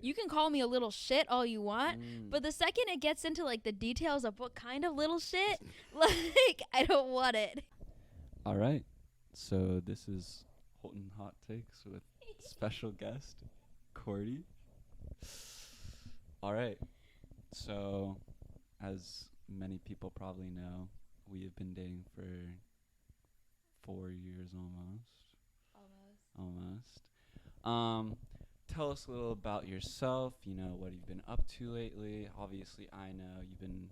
You can call me a little shit all you want, but the second it gets into like the details of what kind of little shit, like I don't want it. All right. So this is Holton Hot Takes with special guest Cordy. All right. So, as many people probably know, we have been dating for 4 years almost. Tell us a little about yourself. You know, what you've been up to lately. Obviously, I know you've been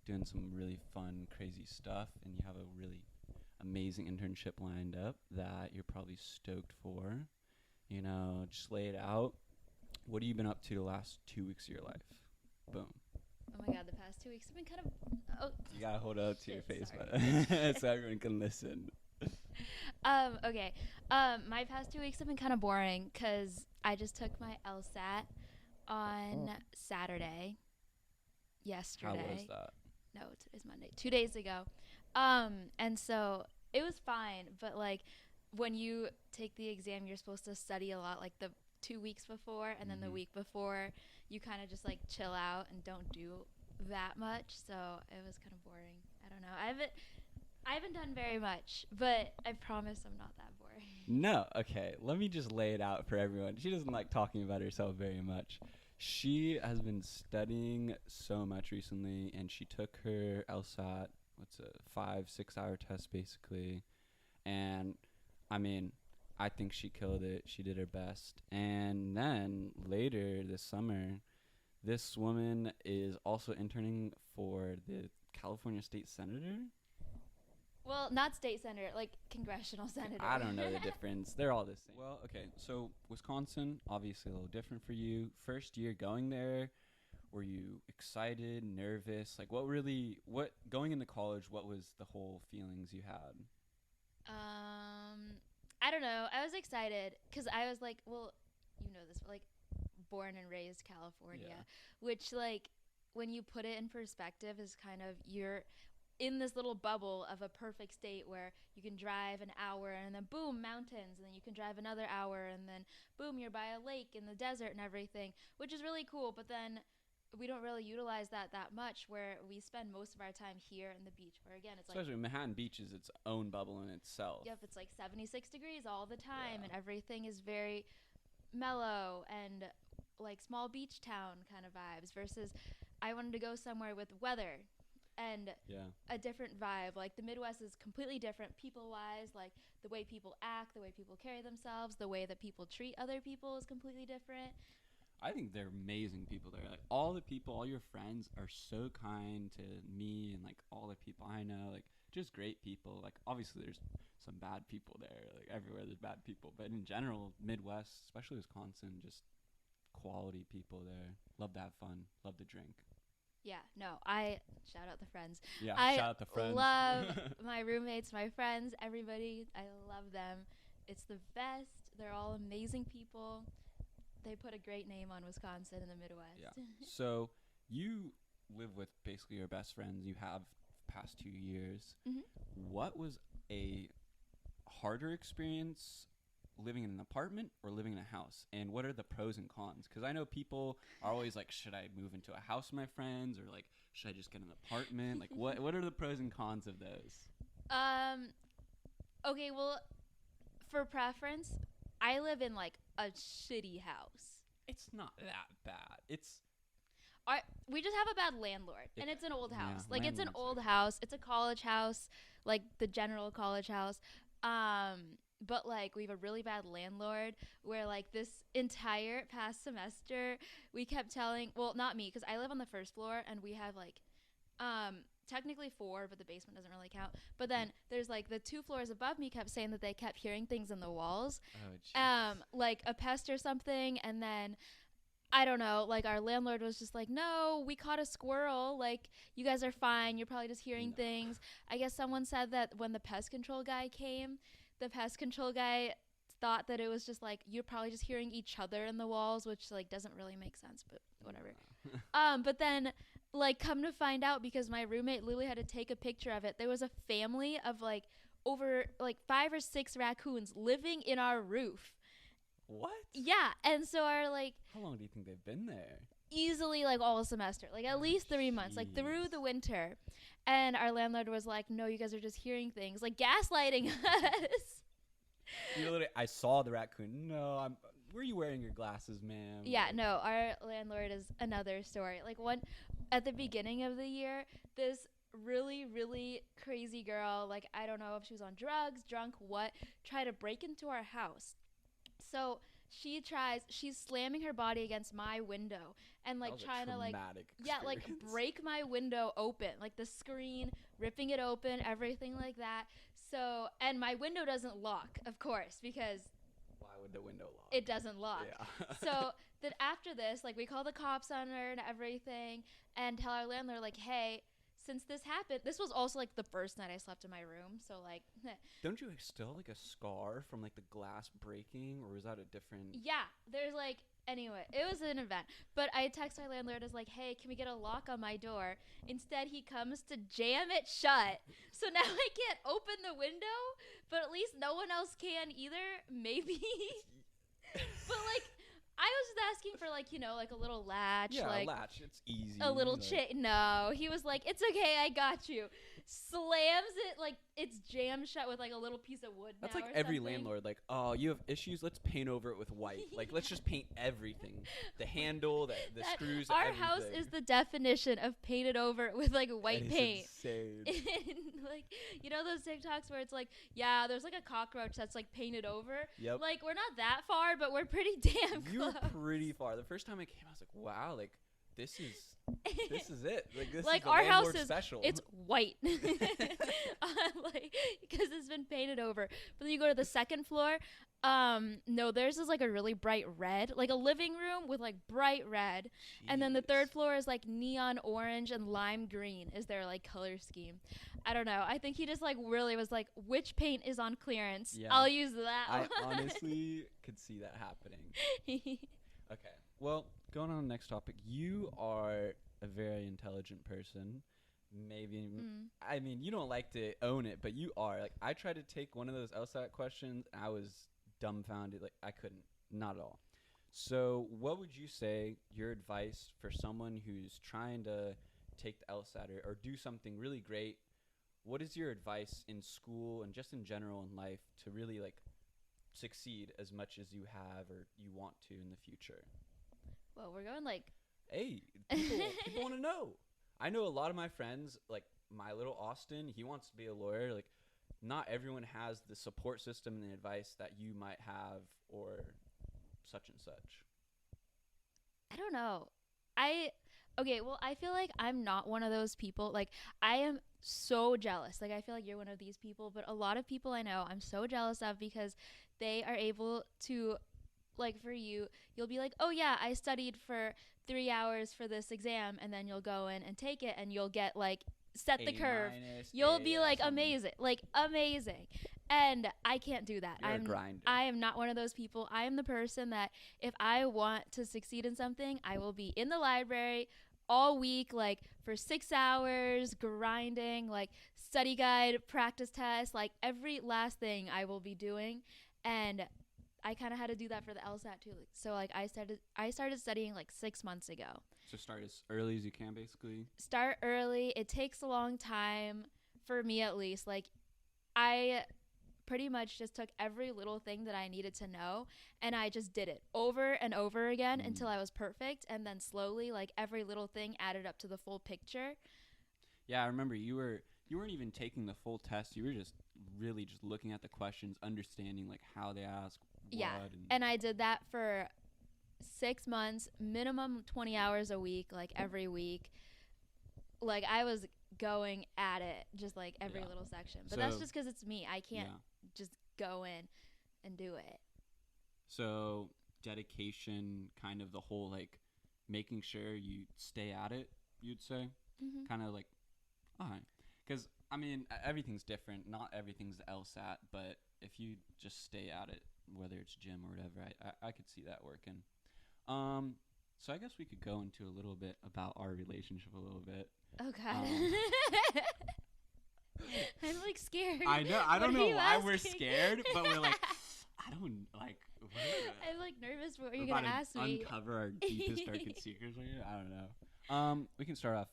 doing some really fun, crazy stuff, and you have a really amazing internship lined up that you're probably stoked for. You know, just lay it out. What have you been up to the last 2 weeks of your life? Boom. Oh my god, the past 2 weeks have been kind of. Oh, You gotta hold it up to your face, sorry. but so everyone can listen. Okay. My past 2 weeks have been kind of boring because I just took my LSAT on Saturday. Yesterday. How was that? No, today's Monday. 2 days ago. And so it was fine, but like when you take the exam, you're supposed to study a lot, like the 2 weeks before, and then the week before, you kind of just like chill out and don't do that much. So it was kind of boring. I don't know. I haven't done very much, but I promise I'm not that boring. No, okay. Let me just lay it out for everyone. She doesn't like talking about herself very much. She has been studying so much recently, and she took her LSAT, what's a 5-6 hour test basically. And I mean, I think she killed it. She did her best. And then later this summer, this woman is also interning for the California State Senator. Well, not state senator, like congressional senator. I don't know the difference. They're all the same. Well, okay. So Wisconsin, obviously a little different for you. First year going there, were you excited, nervous? Like what going into college, what was the whole feelings you had? I don't know. I was excited because I was like, well, you know this, but like born and raised California, which like when you put it in perspective is kind of you're in this little bubble of a perfect state where you can drive an hour and then boom, mountains, and then you can drive another hour and then boom, you're by a lake in the desert and everything, which is really cool. But then we don't really utilize that much, where we spend most of our time here in the beach, where again it's Especially Manhattan Beach is its own bubble in itself. yep, it's like 76 degrees all the time, and everything is very mellow and like small beach town kind of vibes, versus I wanted to go somewhere with weather and a different vibe. Like the Midwest is completely different people wise, like the way people act, the way people carry themselves, the way that people treat other people is completely different. I think they're amazing people there. Like all the people, all your friends are so kind to me and like all the people I know, like just great people. Like obviously there's some bad people there. Like everywhere there's bad people, but in general, Midwest, especially Wisconsin, just quality people there. Love to have fun, love to drink. Yeah, no, I shout out the friends. Yeah, I shout out the friends. love my roommates, my friends, everybody. I love them. It's the best. They're all amazing people. They put a great name on Wisconsin in the Midwest. Yeah. So you live with basically your best friends you have past 2 years. What was a harder experience, living in an apartment or living in a house? And what are the pros and cons? Because I know people are always like, should I move into a house with my friends, or like, should I just get an apartment? Like, what are the pros and cons of those? Okay, well, for preference, I live in like a shitty house. It's not that bad. We just have a bad landlord, and it's an old house. Yeah, like it's an old house. It's a college house, like the general college house. But like we have a really bad landlord, where like this entire past semester we kept telling, well, not me, because I live on the first floor and we have like technically 4, but the basement doesn't really count. But then there's like the 2 floors above me kept saying that they kept hearing things in the walls, like a pest or something. And then I don't know, like our landlord was just like, no, we caught a squirrel, like you guys are fine, you're probably just hearing things. I guess someone said that when the pest control guy came, the pest control guy thought that it was just like you're probably just hearing each other in the walls, which like doesn't really make sense, but whatever. But then like come to find out, because my roommate literally had to take a picture of it, there was a family of like over like 5 or 6 raccoons living in our roof. What? Yeah, and so our like How long do you think they've been there? easily like all semester, like at least 3 months, like through Jeez. the winter. And our landlord was like, no, you guys are just hearing things, like gaslighting us. You literally, I saw the raccoon. No, were you wearing your glasses, ma'am? Yeah, Like, no, our landlord is another story. Like one at the beginning of the year, this really, really crazy girl, like I don't know if she was on drugs, drunk, what, tried to break into our house. So she's slamming her body against my window and that like was a trying to like, traumatic yeah, like experience. break my window open, like the screen, ripping it open, everything like that. So, and my window doesn't lock, of course, because Why would the window lock? it doesn't lock. Yeah. So then after this, like we call the cops on her and everything and tell our landlord like, hey, since this happened, this was also like the first night I slept in my room. So like, Don't you still like a scar from like the glass breaking, or was that a different? yeah, there's like, anyway, it was an event. But I text my landlord as like, hey, can we get a lock on my door? Instead, he comes to jam it shut. So now I can't open the window, but at least no one else can either. Maybe. But like, I was just asking for like, you know, like a little latch, Yeah, like latch. It's easy. a little like- chain. No, he was like, it's okay, I got you. Slams it like it's jammed shut with like a little piece of wood. That's now like or every something. landlord. Like, oh, you have issues. Let's paint over it with white. Like, let's just paint everything. The handle, the That- screws. Our house everything. is the definition of painted over with like white It is paint. insane. And, like, you know those TikToks where it's like, yeah, there's like a cockroach that's like painted over. Yep. Like we're not that far, but we're pretty damn You're close. pretty far. The first time I came, I was like, wow, like this is it. Like this Like, is the our house landlord is- special. It's white, like because it's been painted over. But then you go to the second floor. No, theirs is like a really bright red, like a living room with like bright red. And then the third Jeez. floor is like neon orange and lime green is their like color scheme. I don't know. I think he just like really was like, which paint is on clearance? Yeah. I'll use that I one. honestly could see that happening. Okay. Well, going on to the next topic. You are a very intelligent person. Maybe Mm. I mean, you don't like to own it, but you are. Like I tried to take one of those LSAT questions and I was dumbfounded. Like I couldn't. Not at all. So, what would you say your advice for someone who's trying to take the LSAT or do something really great? What is your advice in school and just in general in life to really like succeed as much as you have or you want to in the future? Well, we're going like Hey, people want to know. I know a lot of my friends, like my little Austin, he wants to be a lawyer. Like, not everyone has the support system and the advice that you might have or such and such. I don't know. Okay, well, I feel like I'm not one of those people. Like, I am so jealous. Like, I feel like you're one of these people, but a lot of people I know I'm so jealous of because they are able to, like, for you, you'll be like, oh, yeah, I studied for 3 hours for this exam, and then you'll go in and take it, and you'll get, like, set the curve. You'll be like, amazing. Like, amazing. And I can't do that. You're a grinder. I am not one of those people. I am the person that if I want to succeed in something, I will be in the library all week, like for 6 hours, grinding, like study guide, practice test, like every last thing I will be doing. And I kind of had to do that for the LSAT too. So like I started studying like 6 months ago. So start as early as you can, basically. Start early. It takes a long time for me at least. Like I pretty much just took every little thing that I needed to know and I just did it over and over again until I was perfect, and then slowly like every little thing added up to the full picture. Yeah, I remember you weren't even taking the full test. You were just really just looking at the questions, understanding like how they ask what. Yeah. And I did that for 6 months, minimum 20 hours a week, like every week. Like I was going at it just like every little section. But that's So- just because it's me. I can't Yeah. just go in and do it. So dedication, kind of the whole like making sure you stay at it, you'd say? Mm-hmm. Kind of like, all right. Because, I mean, everything's different. Not everything's the LSAT, but if you just stay at it, whether it's gym or whatever, I could see that working. So I guess we could go into a little bit about our relationship a little bit. Oh, God. I'm like scared. I know. I What don't are know you why we're asking? scared, but we're like, I don't like. I'm like nervous for what We're you're about gonna to ask me. uncover our deepest, darkest secrets here. I don't know. We can start off.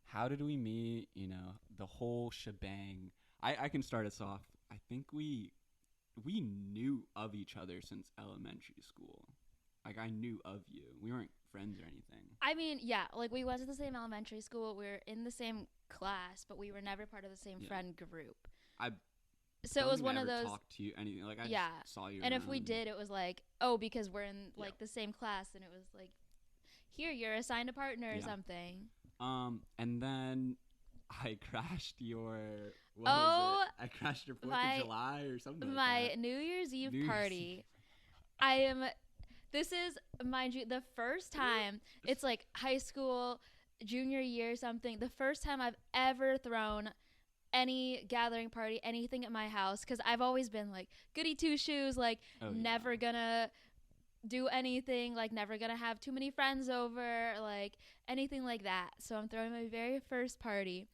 How did we meet? The whole shebang. I can start us off. I think we knew of each other since elementary school. Like, I knew of you. We weren't friends or anything. I mean, yeah, like we went to the same elementary school. We were in the same class, but we were never part of the same friend group. So it was one of those. Talk to you anything like I just saw you. And around. if we did, it was like, because we're in like the same class, and it was like, here you're assigned a partner or something. And then I crashed your. I crashed your 4th of July or something. My New Year's Eve party. This is, mind you, the first time. It's like high school, junior year, something. The first time I've ever thrown any gathering party, anything at my house, because I've always been like goody two shoes, like never gonna do anything, like never gonna have too many friends over, like anything like that. So I'm throwing my very first party.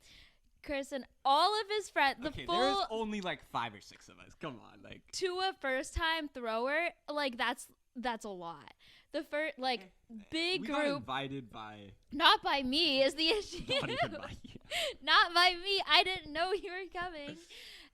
Chris and all of his friends, there's only like 5 or 6 of us. Come on, like to a first time thrower, like that's a lot. The first big we group got invited by not by me is the issue. Not even by you. Not by me. I didn't know you were coming.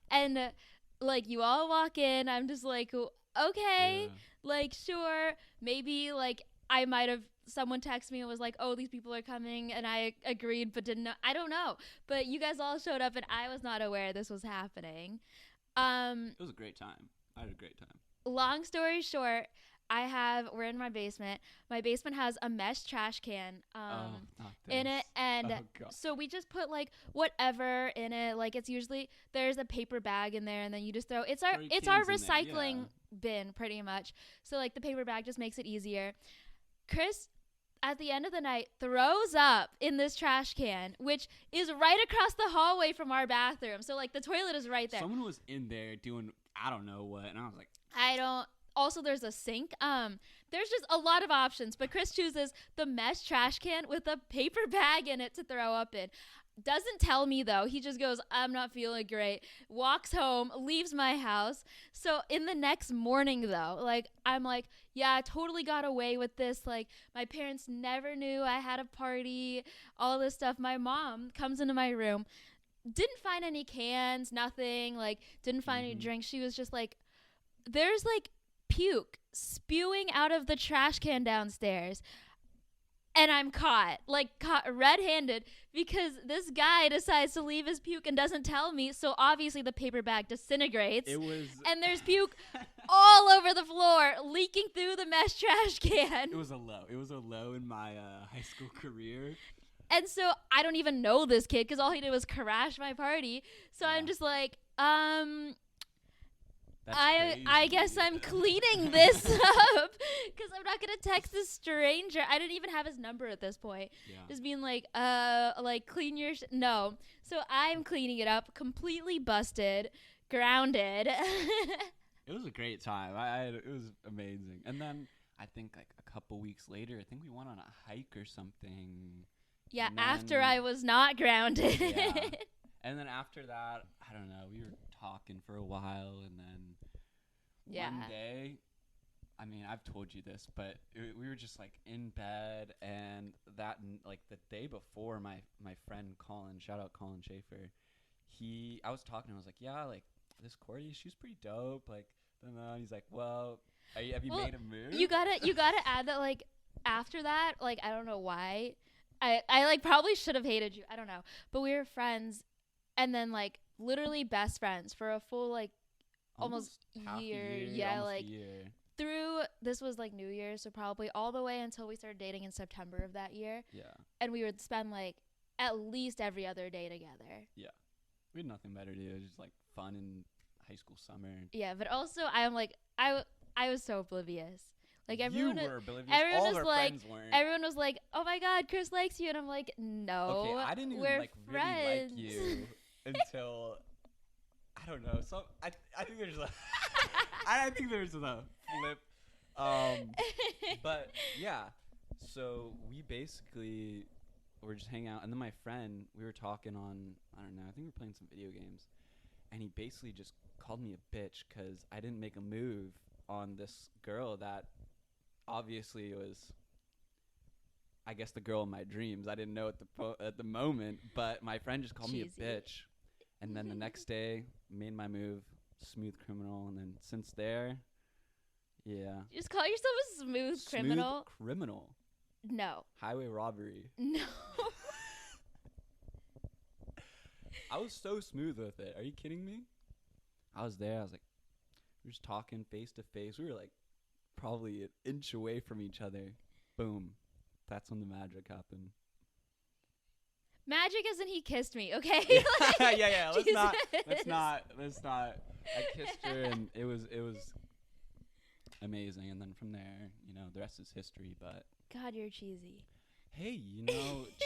And like you all walk in, I'm just like, okay, like sure, maybe like I might have someone text me and was like, oh, these people are coming, and I agreed but didn't know. I don't know. But you guys all showed up and I was not aware this was happening. It was a great time. I had a great time. Long story short, we're in my basement. My basement has a mesh trash can in it, and so we just put like whatever in it. Like it's usually there's a paper bag in there, and then you just throw it's our recycling bin pretty much. So like the paper bag just makes it easier. Chris, at the end of the night, throws up in this trash can, which is right across the hallway from our bathroom. So like the toilet is right there. Someone was in there doing I don't know what, and I was like, Also, there's a sink. There's just a lot of options, but Chris chooses the mesh trash can with a paper bag in it to throw up in. Doesn't tell me, though. He just goes, I'm not feeling great. Walks home, leaves my house. So in the next morning, though, like, I'm like, yeah, I totally got away with this. Like, my parents never knew I had a party, all this stuff. My mom comes into my room, didn't find any cans, nothing. Like, didn't find any drinks. She was just like, there's, like, puke spewing out of the trash can downstairs. And I'm caught red-handed because this guy decides to leave his puke and doesn't tell me. So obviously the paper bag disintegrates. And there's puke all over the floor, leaking through the mesh trash can. It was a low in my high school career. And so I don't even know this kid because all he did was crash my party. So I'm just like, I guess I'm cleaning this up because I'm not gonna text this stranger. I didn't even have his number at this point. Yeah. Just being like clean your no. So I'm cleaning it up, completely busted, grounded. It was a great time. It was amazing. And then I think like a couple weeks later, I think we went on a hike or something. Yeah, after I was not grounded. Yeah. And then after that, I don't know, we were talking for a while, and then one day, I mean, I've told you this, but we were just like in bed, and like the day before, my friend Colin, shout out Colin Schaefer, I was talking to him, I was like, yeah, like this Cordy, she's pretty dope, like, and he's like, well, have you made a move? You gotta add that, like, after that, like, I don't know why, I like probably should have hated you, I don't know, but we were friends. And then, like, literally best friends for a full, like, almost year. Yeah, like, this was, like, New Year, so probably all the way until we started dating in September of that year. Yeah. And we would spend, like, at least every other day together. Yeah. We had nothing better to do. It was just, like, fun in high school summer. Yeah, but also, I'm, like, I was so oblivious. Like, everyone were oblivious. All our friends weren't. Everyone was like, oh, my God, Chris likes you. And I'm like, no, okay, I didn't even, like, friends. really like you. Until I don't know. So I think there's a I think there's a flip. But yeah. So we basically were just hanging out, and then my friend, we were talking on, I don't know, I think we were playing some video games, and he basically just called me a bitch because I didn't make a move on this girl that obviously was, I guess, the girl of my dreams. I didn't know at the moment, but my friend just called me a bitch. And then the next day, made my move, smooth criminal, and then since there, yeah. You just call yourself a smooth criminal? Smooth criminal. No. Highway robbery. No. I was so smooth with it. Are you kidding me? I was there. I was like, we were just talking face to face. We were like probably an inch away from each other. Boom. That's when the magic happened. Magic isn't he kissed me, okay? Yeah. Let's not. I kissed her and it was amazing. And then from there, the rest is history. But God, you're cheesy. Hey,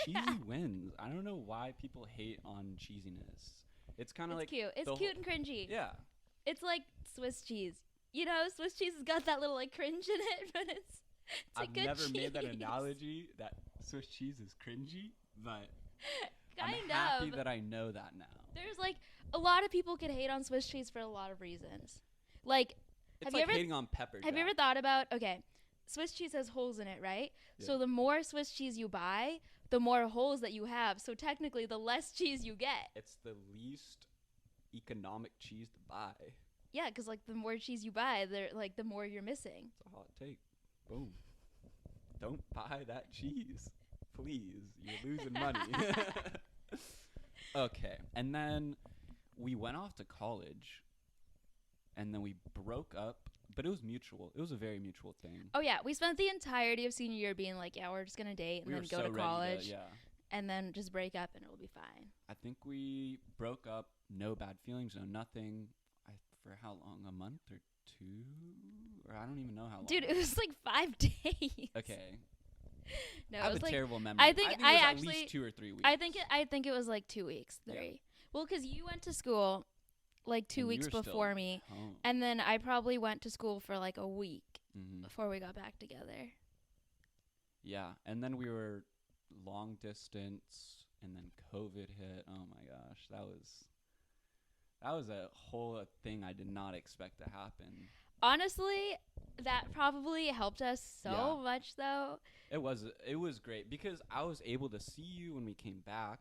cheesy wins. I don't know why people hate on cheesiness. It's kind of like cute. It's cute and cringy. Yeah. It's like Swiss cheese. Swiss cheese has got that little like cringe in it, but it's I've never made that analogy that Swiss cheese is cringy, but I'm happy that I know that now. There's like a lot of people could hate on Swiss cheese for a lot of reasons. Like, it's like hating on pepper. Have you ever thought about, okay, Swiss cheese has holes in it, right? Yeah. So the more Swiss cheese you buy, the more holes that you have. So technically, the less cheese you get. It's the least economic cheese to buy. Yeah, because like the more cheese you buy, the more you're missing. It's a hot take. Boom. Don't buy that cheese, please. You're losing money. Okay, and then we went off to college, and then we broke up. But it was mutual. It was a very mutual thing. Oh, yeah. We spent the entirety of senior year being like, yeah, we're just going to date and then go to college. And then just break up and it'll be fine. I think we broke up. No bad feelings. No nothing. For how long? A month or two? Or I don't even know how long. Dude, it was like 5 days. Okay. No, I have it was a terrible terrible memory. I think it was at least 2 or 3 weeks. I think it was like 2 weeks, 3. Yeah. Well, because you went to school like 2 weeks before me, and then I probably went to school for like a week before we got back together. Yeah, and then we were long distance, and then COVID hit. Oh my gosh, that was a whole thing I did not expect to happen. Honestly, that probably helped us so much, though. It was great because I was able to see you when we came back,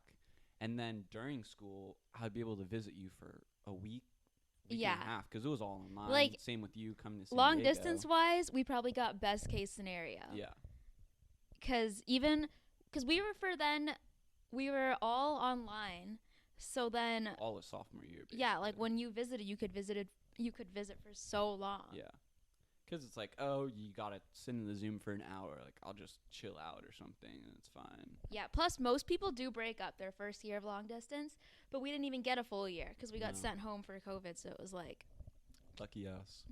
and then during school, I'd be able to visit you for a week and a half, because it was all online. Like, same with you coming to San long Diego. distance wise, we probably got best case scenario. Yeah. Because we were all online, so then all of sophomore year. Basically. Yeah, like when you visited, you could visit for so long. Yeah. Because it's like, oh, you got to sit in the Zoom for an hour. Like, I'll just chill out or something, and it's fine. Yeah, plus most people do break up their first year of long distance, but we didn't even get a full year because we got sent home for COVID, so it was like... Lucky us.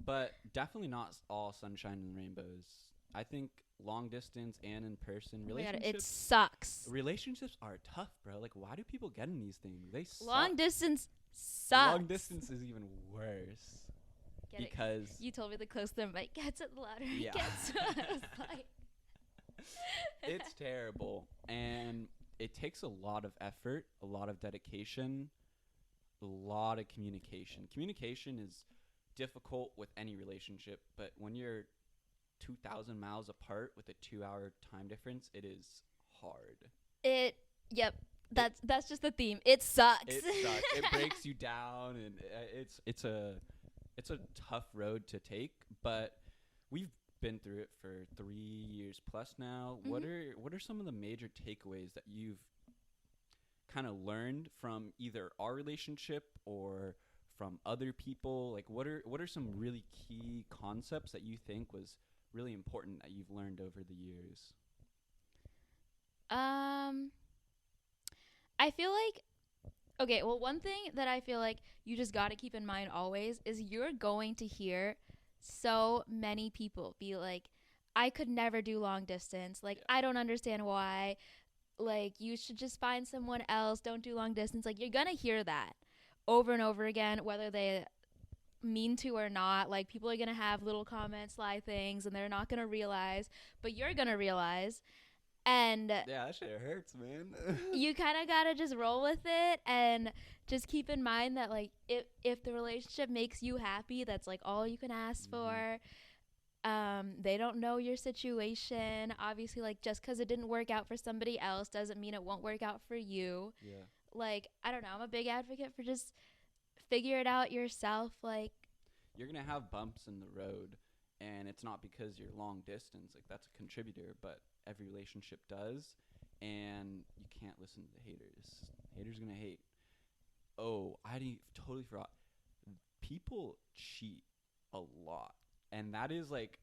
But definitely not all sunshine and rainbows. I think long distance and in person relationships... it sucks. Relationships are tough, bro. Like, why do people get in these things? They suck. Long distance sucks. Long distance is even worse. Because you told me the closer the mic gets, the louder it gets. So I was like, it's terrible, and it takes a lot of effort, a lot of dedication, a lot of communication. Communication is difficult with any relationship, but when you're 2,000 miles apart with a 2-hour time difference, it is hard. That's just the theme. It sucks. It sucks. It breaks you down, and it's a tough road to take, but we've been through it for 3 years plus now. Mm-hmm. What are some of the major takeaways that you've kind of learned from either our relationship or from other people? Like, what are some really key concepts that you think was really important that you've learned over the years? I feel like, okay, well, one thing that I feel like you just got to keep in mind always is you're going to hear so many people be like, I could never do long distance. Like, I don't understand why. Like, you should just find someone else. Don't do long distance. Like, you're going to hear that over and over again, whether they mean to or not. Like, people are going to have little comments, sly things, and they're not going to realize. But you're going to realize. And yeah, that shit hurts, man. You kind of got to just roll with it and just keep in mind that like if the relationship makes you happy, that's like all you can ask for. They don't know your situation. Obviously, like just because it didn't work out for somebody else doesn't mean it won't work out for you. Yeah. Like, I don't know, I'm a big advocate for just figure it out yourself. Like, You're gonna have bumps in the road, and it's not because you're long distance. Like that's a contributor, but every relationship does, and you can't listen to the haters. Haters gonna hate. Oh, totally forgot. People cheat a lot, and that is like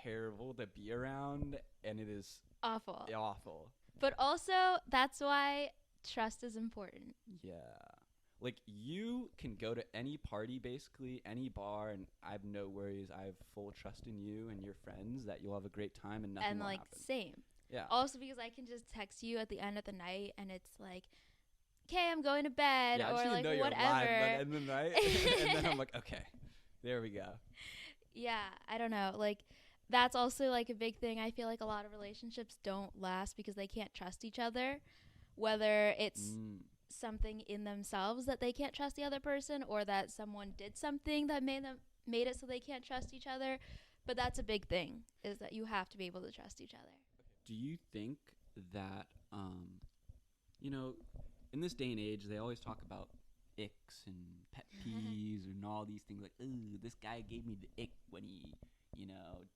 terrible to be around, and it is awful. awful. But also, that's why trust is important. Yeah. Like you can go to any party, basically any bar, and I have no worries. I have full trust in you and your friends that you'll have a great time and nothing And will like happen. same. Yeah. Also because I can just text you at the end of the night and it's like, okay, I'm going to bed, Yeah, I or just like know you're whatever. alive by the end of the night, and then I'm like, okay, there we go. Yeah, I don't know. Like that's also like a big thing. I feel like a lot of relationships don't last because they can't trust each other, whether it's something in themselves that they can't trust the other person, or that someone did something that made it so they can't trust each other. But that's a big thing, is that you have to be able to trust each other. Do you think that you know, in this day and age, they always talk about icks and pet peeves and all these things like, ooh, this guy gave me the ick when he,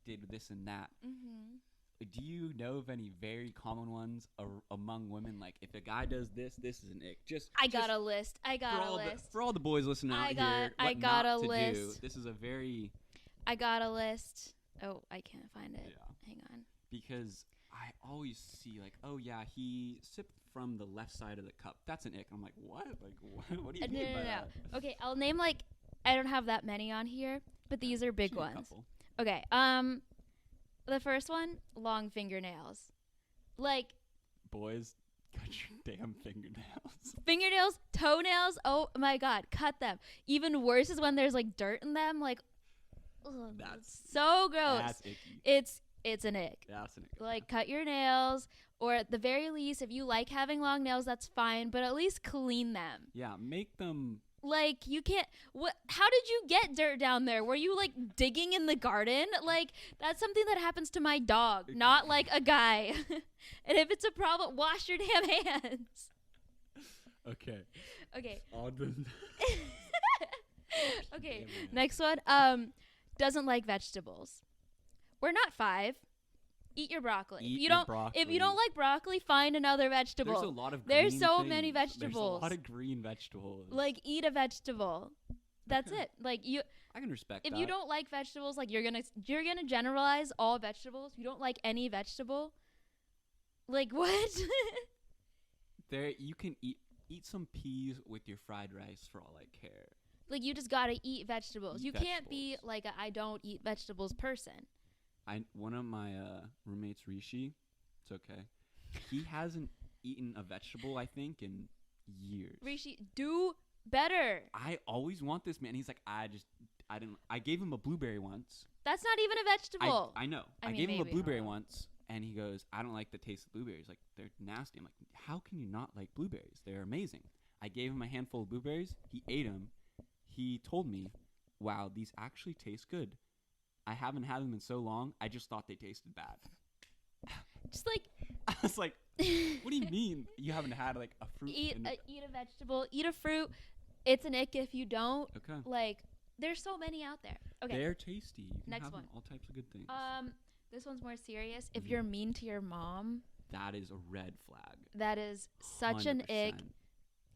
did this and that. Do you know of any very common ones among women? Like, if a guy does this, this is an ick. I got a list. For all the boys listening out here, I what got not a to list. do. This is a very... I got a list. Oh, I can't find it. Yeah. Hang on. Because I always see, like, oh, yeah, he sipped from the left side of the cup. That's an ick. I'm like, what? Like, what do you mean by that? Okay, I'll name, like, I don't have that many on here, but these are big ones. Couple. Okay, the first one, long fingernails. Like, boys, cut your damn fingernails, toenails, oh my god, cut them. Even worse is when there's like dirt in them, like, ugh, that's so gross. That's icky. It's an ick. That's an ick. Like, cut your nails, or at the very least, if you like having long nails, that's fine, but at least clean them. Yeah, make them... Like, you can't... How did you get dirt down there? Were you, like, digging in the garden? Like, that's something that happens to my dog, not, like, a guy. And if it's a problem, wash your damn hands. Okay. Okay. Okay, Damn, next one. Doesn't like vegetables. We're not 5. Eat your broccoli. Eat If you your don't broccoli. If you don't like broccoli, find another vegetable. There's a lot of There's green so things. many There's vegetables. a lot of green vegetables. Like, eat a vegetable. That's Okay. it. Like, I can respect that. if you don't like vegetables, like, you're gonna generalize all vegetables. You don't like any vegetable. Like, what? There, you can eat some peas with your fried rice for all I care. Like, you just gotta eat vegetables. Eat You can't be vegetables. like a I don't eat vegetables person. One of my roommates, Rishi, it's okay. He hasn't eaten a vegetable, I think, in years. Rishi, do better. I always want this, man. He's like, I gave him a blueberry once. That's not even a vegetable. I know. I I mean, gave him a maybe, blueberry hold on. once, and he goes, I don't like the taste of blueberries. Like, they're nasty. I'm like, how can you not like blueberries? They're amazing. I gave him a handful of blueberries. He ate them. He told me, wow, these actually taste good. I haven't had them in so long. I just thought they tasted bad. Just like I was like, what do you mean you haven't had like a fruit? eat a vegetable, eat a fruit. It's an ick if you don't. Okay. Like, there's so many out there. Okay. They're tasty. You can Next have one. All types of good things. This one's more serious. If Mhm. you're mean to your mom, That is a red flag. that is such an ick. 100%.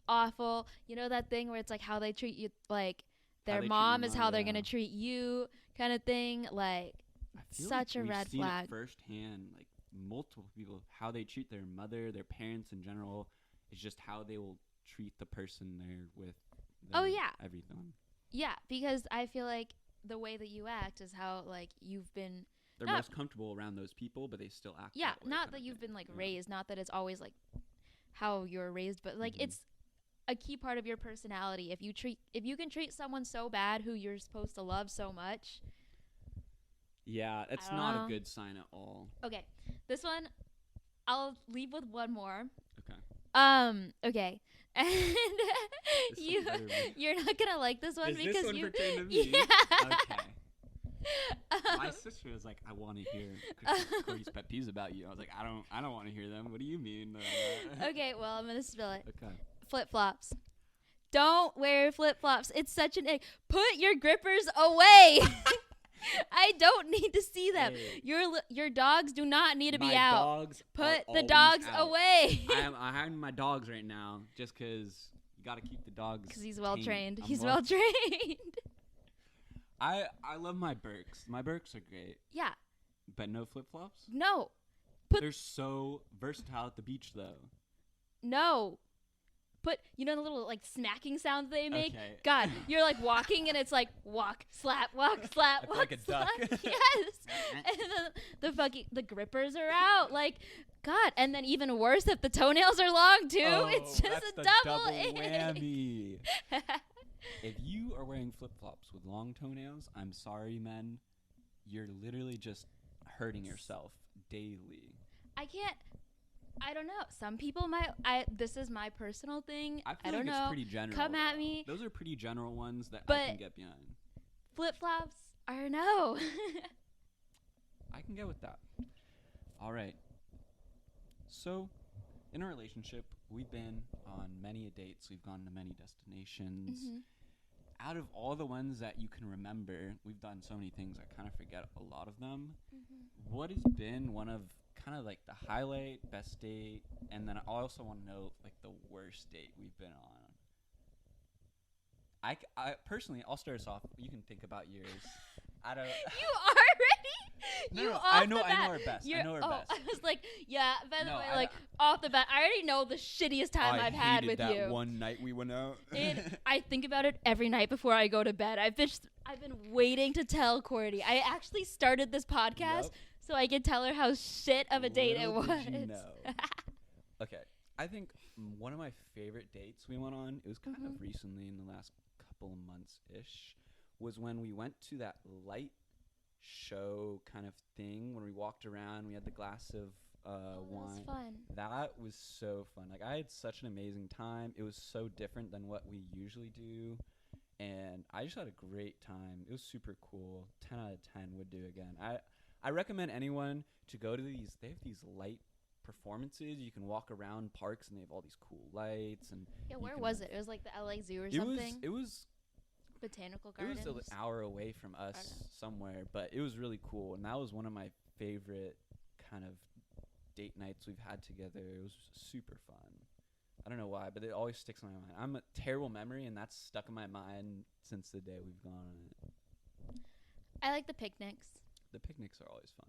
Awful. You know that thing where it's like how they treat you, like How their they treat mom your is mom, how they're yeah. gonna treat you, kind of thing. Like, I feel such like a we've red seen flag. It firsthand, like multiple people, how they treat their mother, their parents in general, is just how they will treat the person they're with. Oh, yeah. Everything. yeah, because I feel like the way that you act is how like you've been. They're Not- most comfortable around those people, but they still act. Yeah, that way not kind that of you've thing. been like Yeah. raised, not that it's always like how you're raised, but like Mhm. it's a key part of your personality. If you can treat someone so bad who you're supposed to love so much. Yeah, it's don't not know. a good sign at all. Okay, this one I'll leave with one more. Okay. Okay. And This you, one better be- you're not gonna like this one Does because this one you. pertain to me? Yeah. Okay. My Um, sister was like, I want to hear Cody's pet peeves about you. I was like, I don't want to hear them. What do you mean? okay, well, I'm gonna spill it. Okay. Flip flops. Don't wear flip flops. It's such an egg. Put your grippers away. I don't need to see them. Hey. Your dogs do not need to be My out. dogs Put are the always dogs out. away. I'm having my dogs right now just because you got to keep the dogs. Because he's well tame. trained. I'm He's well trained. I love my Birks. My Birks are great, Yeah. but no flip flops. No. They're so versatile at the beach, though. No. Put, you know the little like smacking sounds they make? Okay. God, you're like walking and it's like walk, slap, slap, I feel walk, like a slap. duck. Yes. And then the grippers are out. Like, God. And then even worse if the toenails are long too. Oh, it's just that's a the double whammy. If you are wearing flip flops with long toenails, I'm sorry, men. You're literally just hurting yourself daily. I don't know. Some people might. This is my personal thing. I feel I don't like know. it's pretty general. Come at though. me. Those are pretty general ones that I But- can get behind. Flip flops are no. I can get with that. All right. So, in a relationship, we've been on many dates. We've gone to many destinations. Mhm. Out of all the ones that you can remember, we've done so many things I kind of forget a lot of them. Mhm. What has been one of kind of like the highlight, best date, and then I also want to know like the worst date we've been on? I personally, I'll start us off. You can think about yours. I don't. You already? No, You no, off I know the bat. our best. I know our best. I was like, yeah. By the No, way, I- like off the bat, I already know the shittiest time I've had with that you. one night we went out. I think about it every night before I go to bed. I've been waiting to tell Cordy. I actually started this podcast Yep. so I could tell her how shit of a date it Little was. did you know. Okay, I think one of my favorite dates we went on, it was kind of recently in the last couple of months-ish, was when we went to that light show kind of thing when we walked around. We had the glass of That wine. was fun. That was so fun. Like, I had such an amazing time. It was so different than what we usually do. And I just had a great time. It was super cool. 10 out of 10 would do again. I recommend anyone to go to these. They have these light performances. You can walk around parks and they have all these cool lights. And Yeah, you where can was have- it? It was like the LA Zoo or It something. was Botanical it was Gardens. an hour away from us Okay. somewhere, but it was really cool. And that was one of my favorite kind of date nights we've had together. It was super fun. I don't know why, but it always sticks in my mind. I'm a terrible memory, and that's stuck in my mind since the day we've gone on it. I like the picnics. The picnics are always fun.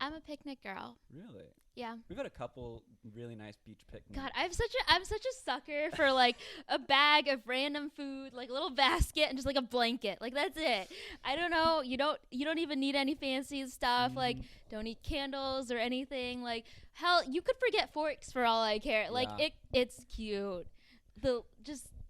I'm a picnic girl. Really? Yeah. We've had a couple really nice beach picnics. God, I'm such a sucker for like a bag of random food, like a little basket and just like a blanket. Like that's it. I don't know. You don't even need any fancy stuff. Like don't need candles or anything. Like hell, you could forget forks for all I care. Like Yeah. it's cute.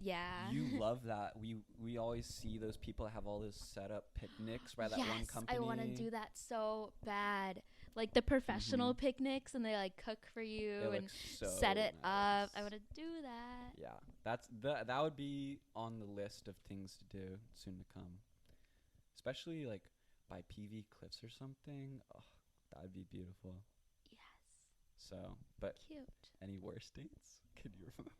Yeah. You love that. We always see those people have all those set up picnics by that one Yes, company. I want to do that so bad. Like the professional picnics, and they like cook for you It and looks so set it up. I nice. want to do that. Yeah, that would be on the list of things to do soon to come. Especially like by PV Cliffs or something. Oh, that would be beautiful. Yes. So, but Cute. any worst dates? Can you remember?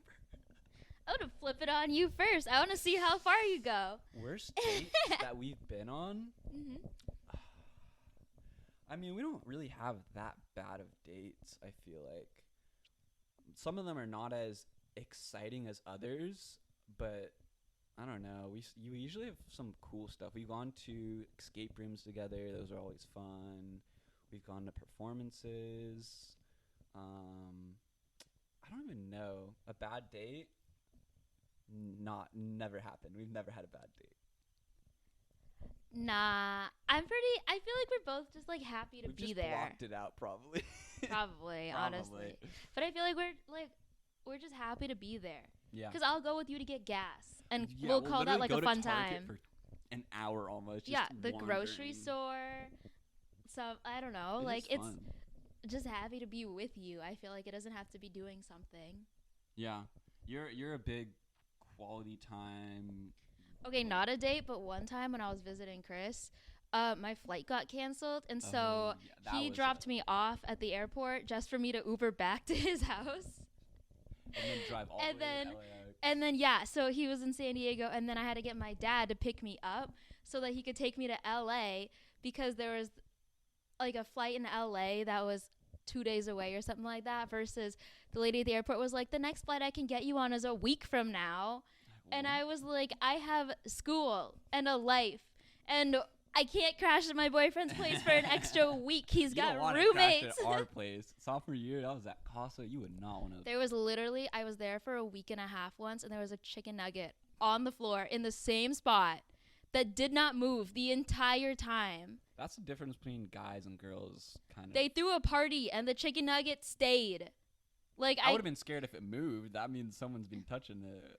I want to flip it on you first. I want to see how far you go. Worst dates that we've been on? Hmm. I mean, we don't really have that bad of dates, I feel like. Some of them are not as exciting as others, but I don't know. We usually have some cool stuff. We've gone to escape rooms together. Those are always fun. We've gone to performances. I don't even know. A bad date? Never happened. We've never had a bad date. Nah, I feel like we're both just like happy to We've be just there. blocked it out, probably. Probably, honestly. But I feel like we're just happy to be there. Yeah. Because I'll go with you to get gas, and Yeah, we'll call that literally like go a to fun Target time. for an hour almost. Yeah, just the grocery wandering. store. So I don't know, It like is fun. just happy to be with you. I feel like it doesn't have to be doing something. Yeah. You're a big quality time. Okay, not a date, but one time when I was visiting Chris, my flight got canceled, and so Oh, yeah, that he was dropped me off at the airport just for me to Uber back to his house. And then drive all And the way then- to LAX. And then yeah, so he was in San Diego, and then I had to get my dad to pick me up so that he could take me to LA because there was like a flight in LA that was 2 days away or something like that. Versus the lady at the airport was like, the next flight I can get you on is a week from now. And I was like, I have school and a life, and I can't crash at my boyfriend's place for an extra week. He's You got don't wanna roommates. crash at our place. Sophomore year, that was at Casa. You would not want to. There was literally, I was there for a week and a half once, and there was a chicken nugget on the floor in the same spot that did not move the entire time. That's the difference between guys and girls, kind of. They threw a party, and the chicken nugget stayed. Like I would have been scared if it moved. That means someone's been touching it.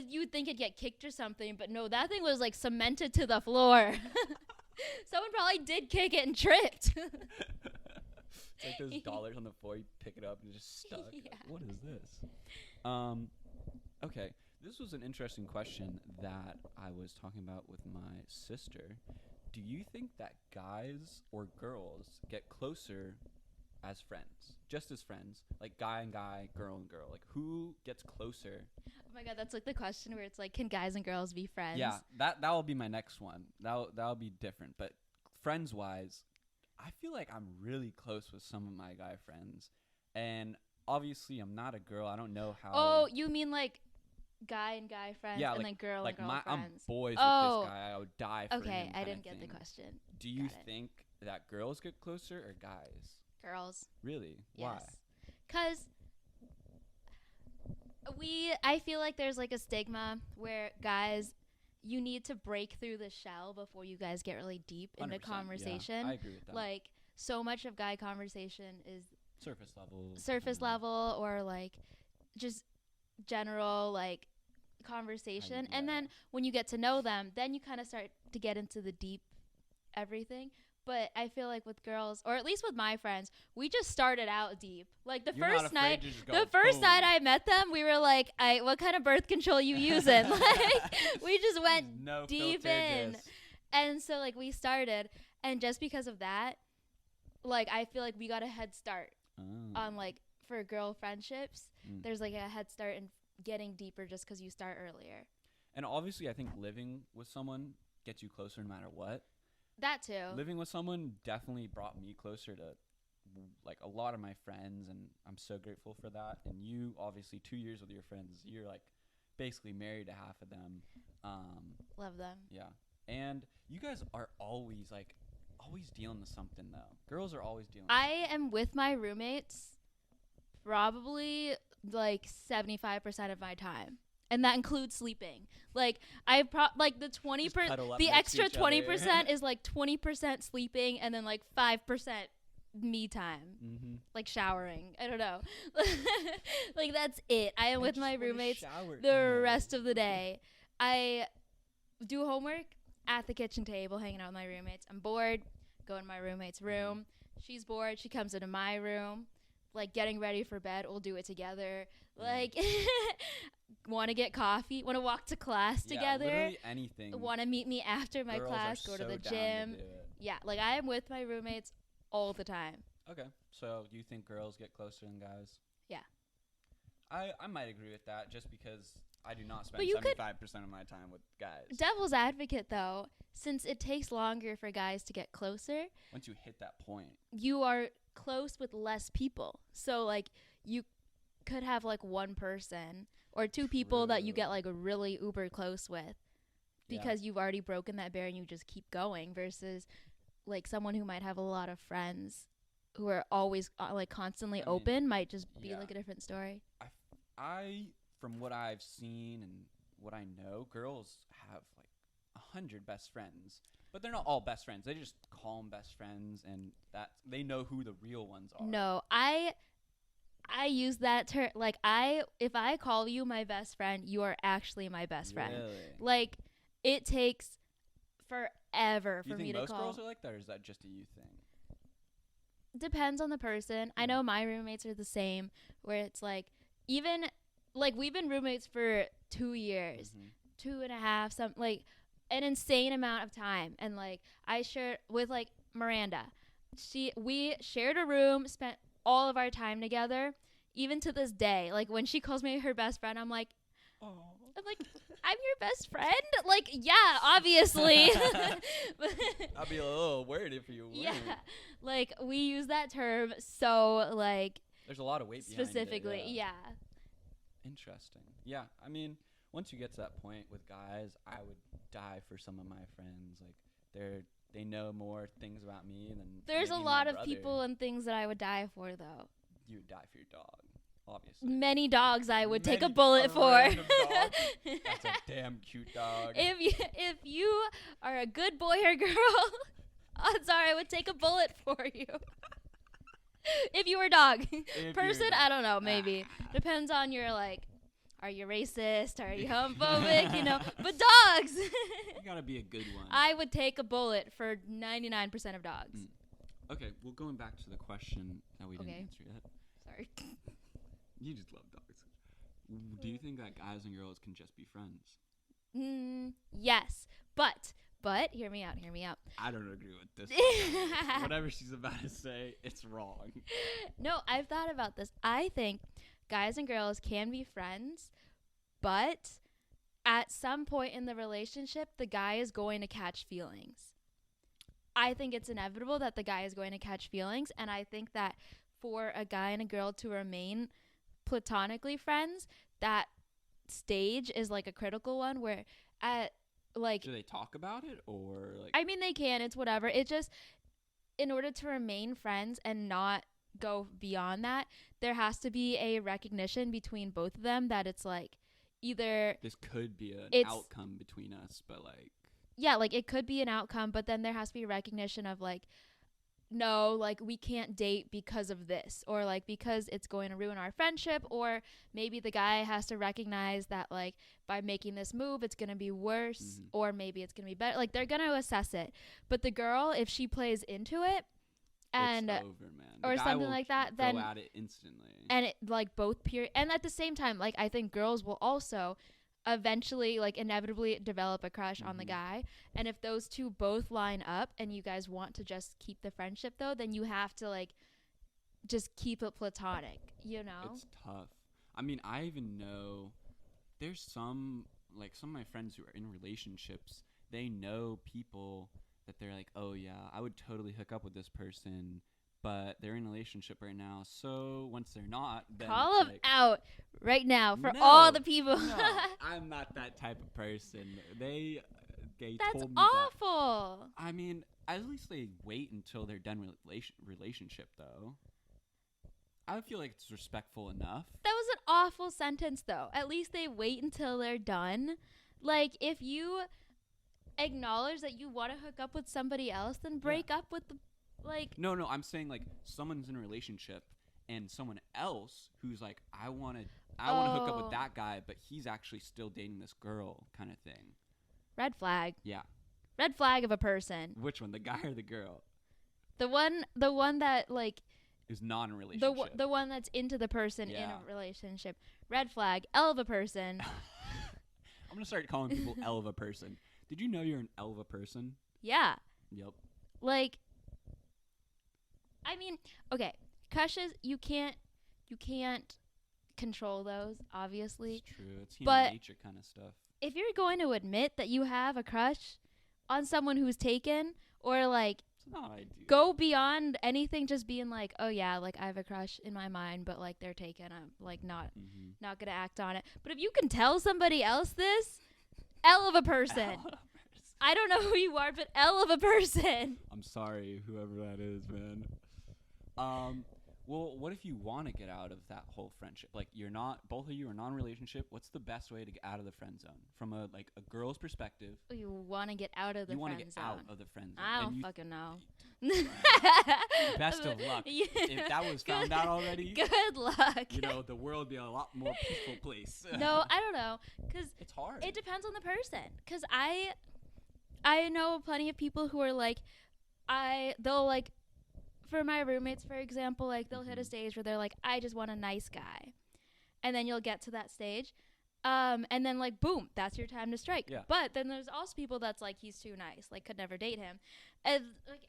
you would think it'd get kicked or something, but no, that thing was like cemented to the floor. Someone probably did kick it and tripped. It's like those dollars on the floor. You pick it up and it's just stuck. Yeah. What is this? Okay. This was an interesting question that I was talking about with my sister. Do you think that guys or girls get closer as friends? Just as friends? Like guy and guy, girl and girl. Like who gets closer? Oh my god, that's like the question where it's like, can guys and girls be friends? Yeah, that will be my next one. That'll be different. But friends wise, I feel like I'm really close with some of my guy friends. And obviously I'm not a girl. I don't know how. Oh, you mean like guy and guy friends, Yeah, and like- then girl like and girl I'm friends? boys Oh. with this guy. I would die for him. Okay, I kinda didn't get the thing. question. Do you Got it. think that girls get closer or guys? Girls. Really? Yes. Because I feel like there's like a stigma where guys, you need to break through the shell before you guys get really deep Why? into 100%, yeah, conversation. I agree with that. Like, so much of guy conversation is surface level. surface kinda. level or like just general like conversation. And yeah. then when you get to know them, then you kind of start to get into the deep everything. But I feel like with girls, or at least with my friends, we just started out deep. Like the You're not first afraid night, to just go the first boom. night I met them, we were like, what kind of birth control you using? Like we just went no deep filter, in. just- And so like we started, and just because of that, like I feel like we got a head start Oh. on like for girl friendships. Mm. There's like a head start in getting deeper just because you start earlier. And obviously, I think living with someone gets you closer no matter what. That too. Living with someone definitely brought me closer to like a lot of my friends, and I'm so grateful for that. And you, obviously, 2 years with your friends, you're like basically married to half of them. Love them. Yeah. And you guys are always dealing with something though. Girls are always dealing with I am with my roommates probably like 75% of my time. And that includes sleeping. Like like the 20 Just cuddle up the next to extra each other. 20% is like 20% sleeping and then like 5% me time. Mm-hmm. Like showering. I don't know. Like that's it. I am with my roommates Shower. the rest of the day. I do homework at the kitchen table, hanging out with my roommates. I'm bored, go in my roommate's room. She's bored, she comes into my room. Like getting ready for bed, we'll do it together. Like want to get coffee, want to walk to class together, Literally anything. want to meet me after my Girls class, are go to so the down gym. to do it. Yeah, like I am with my roommates all the time. Okay, so you think girls get closer than guys? Yeah. I might agree with that, just because I do not spend But you could- 75% of my time with guys. Devil's advocate though, since it takes longer for guys to get closer, Once you hit that point, you are close with less people. So like you could have like one person or two people that you True. get like really uber close with because you've already broken that barrier and you just keep going versus like someone who might have a lot of friends who are always like constantly I mean, open might just be yeah. like a different story. I, from what I've seen and what I know, girls have like 100 best friends, but they're not all best friends. They just call them best friends, and that they know who the real ones are. No, I use that term like if I call you my best friend, you are actually my best friend. Really? Like it takes forever Do you for think me to most call. girls are like that, or is that just a you thing? depends on the person. I know my roommates are the same, where it's like, even like we've been roommates for 2 years, 2.5, some like an insane amount of time. And like I shared with like Miranda, we shared a room, spent all of our time together. Even to this day, like when she calls me her best friend, I'm like, Oh. I'm like, I'm your best friend? Like, yeah, obviously. I'll be a little worried if you wouldn't. Yeah. Like, we use that term so, like, there's a lot of weight specifically, behind it. yeah. Interesting. Yeah, I mean, once you get to that point with guys, I would die for some of my friends. Like, they know more things about me than There's a maybe lot my of brother. people and things that I would die for, though. You would die for your dog, obviously. Many dogs I would take a Many- bullet a for. random dog? That's a damn cute dog. If you are a good boy or girl, odds are I would take a bullet for you. If you were a dog. If Person, you're a I don't know, maybe. Depends on your, like, are you racist? Are you homophobic? You know, but dogs. You gotta be a good one. I would take a bullet for 99% of dogs. Okay, well, going back to the question that we didn't answer yet. Sorry. You just love dogs. Do you think that guys and girls can just be friends? Yes, but hear me out. I don't agree with this. Whatever she's about to say, it's wrong. No, I've thought about this. I think guys and girls can be friends, but at some point in the relationship, the guy is going to catch feelings. I think it's inevitable that the guy is going to catch feelings, and I think that for a guy and a girl to remain platonically friends, that stage is like a critical one where at like do they talk about it or like I mean they can, it's whatever. It just in order to remain friends and not go beyond that, there has to be a recognition between both of them that it's like either this could be an outcome between us, but like yeah, like it could be an outcome, but then there has to be a recognition of like no, like we can't date because of this, or like because it's going to ruin our friendship, or maybe the guy has to recognize that like by making this move it's going to be worse, or maybe it's going to be better. Like they're going to assess it. But the girl, if she plays into it and it's over, man. or something like that, then go at it instantly. And it like both period, and at the same time, like I think girls will also eventually like inevitably develop a crush on the guy, and if those two both line up and you guys want to just keep the friendship though, then you have to like just keep it platonic, you know. It's tough. I mean, I even know there's some of my friends who are in relationships, they know people that they're like, oh yeah, I would totally hook up with this person, but they're in a relationship right now, so once they're not, then call them like, out right now for all the people. No, I'm not that type of person. They That's told me awful. that. I mean, at least they wait until they're done with relationship, though. I feel like it's respectful enough. That was an awful sentence, though. At least they wait until they're done. Like, if you acknowledge that you want to hook up with somebody else, then break up with the like. No, I'm saying like someone's in a relationship and someone else who's like, I want to hook up with that guy, but he's actually still dating this girl, kind of thing. Red flag. Yeah. Red flag of a person. Which one, the guy or the girl? The one that like is not in a relationship. The one that's into the person in a relationship. Red flag. L of a person. I'm gonna start calling people L of a person. Did you know you're an L of a person? Yeah. Yep. Like, I mean, okay, crushes, you can't control those, obviously. It's true. It's human nature kind of stuff. If you're going to admit that you have a crush on someone who's taken, or like go beyond anything, just being like, oh yeah, like I have a crush in my mind, but like they're taken, I'm like not gonna act on it. But if you can tell somebody else this, L of a person. I don't know who you are, but L of a person. I'm sorry, whoever that is, man. Well, what if you want to get out of that whole friendship? Like, both of you are non-relationship. What's the best way to get out of the friend zone? From a girl's perspective. You want to get out of the friend zone. You want to get out of the friend zone. I don't fucking know. Best of luck. If that was found out already. Good luck. The world would be a lot more peaceful place. No, I don't know. Because it's hard. It depends on the person. Because I know plenty of people who are like, they'll like for my roommates, for example, like they'll hit a stage where they're like, I just want a nice guy. And then you'll get to that stage. And then like, boom, that's your time to strike. Yeah. But then there's also people that's like, he's too nice, like could never date him. And like,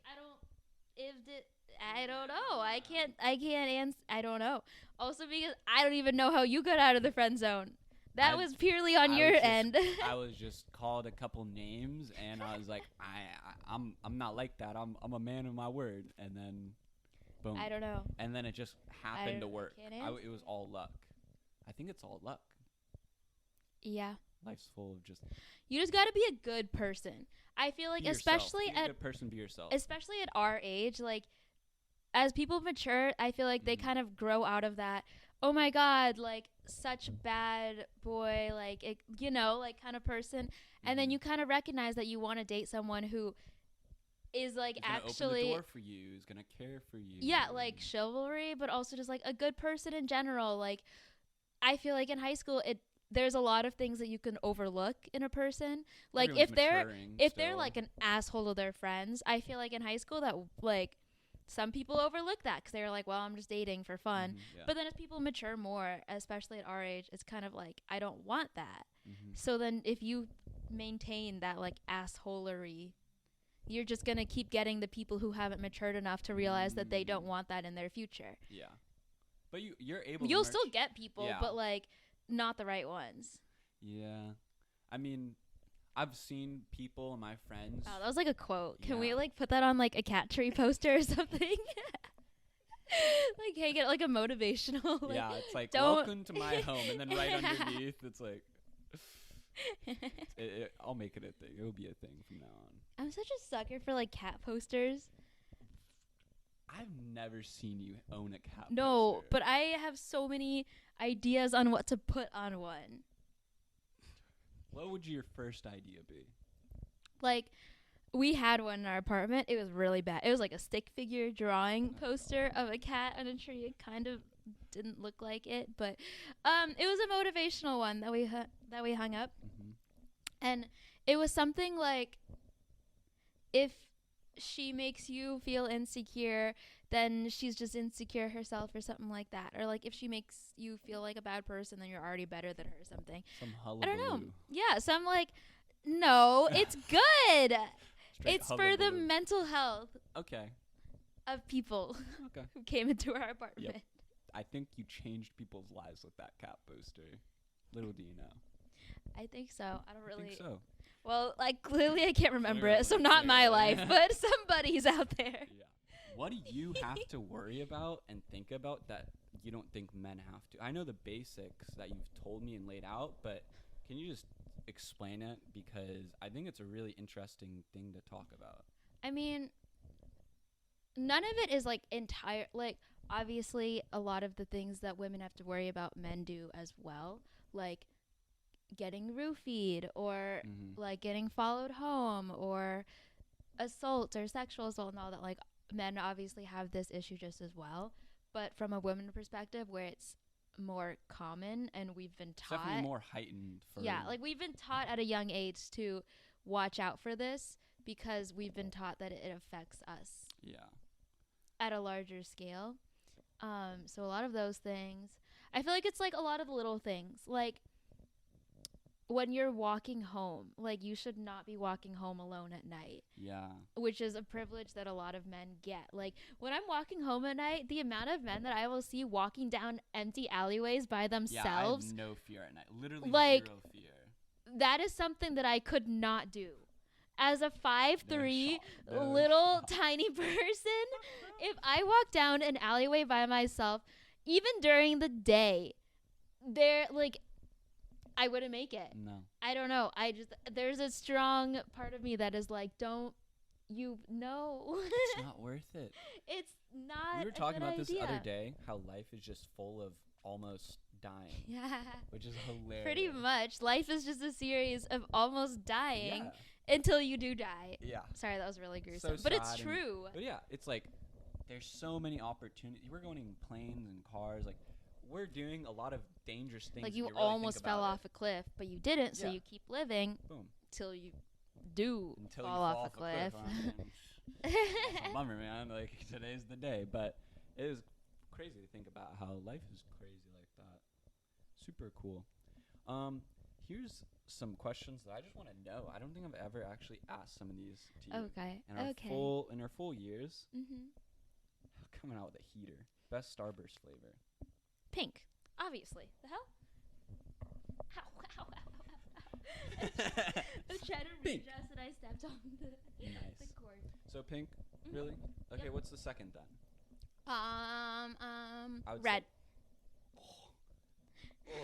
I don't know. I can't answer. I don't know. Also because I don't even know how you got out of the friend zone. That was purely on your end. I was just called a couple names, and I was like, I'm not like that. I'm a man of my word. And then, boom. I don't know. And then it just happened to work. It was all luck. I think it's all luck. Yeah. Life's full of just. You just got to be a good person. I feel like, especially be a good person, be yourself. Especially at our age, like as people mature, I feel like they kind of grow out of that. Oh my God, like such bad boy, like it, like kind of person, and then you kind of recognize that you want to date someone who is like actually open the door for you, is gonna care for you. Yeah, like chivalry, but also just like a good person in general. Like I feel like in high school, there's a lot of things that you can overlook in a person. Like Everyone's if they're like an asshole to their friends, I feel like in high school that like. Some people overlook that because they're like, well, I'm just dating for fun. Yeah. But then as people mature more, especially at our age, it's kind of like, I don't want that. So then if you maintain that like assholery, you're just going to keep getting the people who haven't matured enough to realize that they don't want that in their future. Yeah. But you're able You'll still get people, but like not the right ones. Yeah. I mean, I've seen people and my friends. Wow, that was like a quote. Can we like put that on like a cat tree poster or something? Like, hey, get like a motivational. Like, yeah, it's like welcome to my home, and then right underneath, it's like. I'll make it a thing. It'll be a thing from now on. I'm such a sucker for like cat posters. I've never seen you own a cat poster. No, but I have so many ideas on what to put on one. What would your first idea be? Like, we had one in our apartment. It was really bad. It was like a stick figure drawing poster of a cat on a tree. It kind of didn't look like it, but it was a motivational one that we hung up. And it was something like, if she makes you feel insecure, then she's just insecure herself or something like that. Or like if she makes you feel like a bad person, then you're already better than her or something. Some hullabaloo. I don't know. Yeah, some like, no, it's good. It's for the mental health of people who came into our apartment. Yep. I think you changed people's lives with that cat poster. Little do you know. I think so. I don't really. I think so. Well, like clearly I can't remember it, so not my life, but somebody's out there. Yeah. What do you have to worry about and think about that you don't think men have to? I know the basics that you've told me and laid out, but can you just explain it? Because I think it's a really interesting thing to talk about. I mean, none of it is like entire, like obviously a lot of the things that women have to worry about men do as well, like getting roofied or like getting followed home or assault or sexual assault and all that. Like men obviously have this issue just as well, but from a women perspective where it's more common and we've been taught, it's definitely more heightened for like we've been taught at a young age to watch out for this because we've been taught that it affects us at a larger scale. So a lot of those things, I feel like it's like a lot of the little things, like when you're walking home, like you should not be walking home alone at night. Yeah. Which is a privilege that a lot of men get. Like when I'm walking home at night, the amount of men that I will see walking down empty alleyways by themselves. Yeah, I have no fear at night. Literally like, zero fear. That is something that I could not do. As a 5'3" little tiny person, if I walk down an alleyway by myself, even during the day, I wouldn't make it. No. I don't know. There's a strong part of me that is like, don't you know? It's not worth it. It's not. We were talking about idea. this other day, how life is just full of almost dying. Yeah. Which is hilarious. Pretty much. Life is just a series of almost dying until you do die. Yeah. Sorry, that was really gruesome. So but it's sad true. But yeah, it's like there's so many opportunities. We're going in planes and cars. Like, we're doing a lot of dangerous things. Like you really almost fell off a cliff, but you didn't, so you keep living. Boom. Till you do Until fall you off fall a cliff. That's a bummer, man. Like, today's the day. But it is crazy to think about how life is crazy like that. Super cool. Here's some questions that I just want to know. I don't think I've ever actually asked some of these to you. Okay. In our full years, Mm-hmm. coming out with a heater. Best Starburst flavor. Pink, obviously. The hell? Ow, ow, ow, ow, ow. I'm trying to Pink. readjust and I stepped on the Nice. cord. So pink, really? Okay, Yep. what's the second then? I would Red. Say,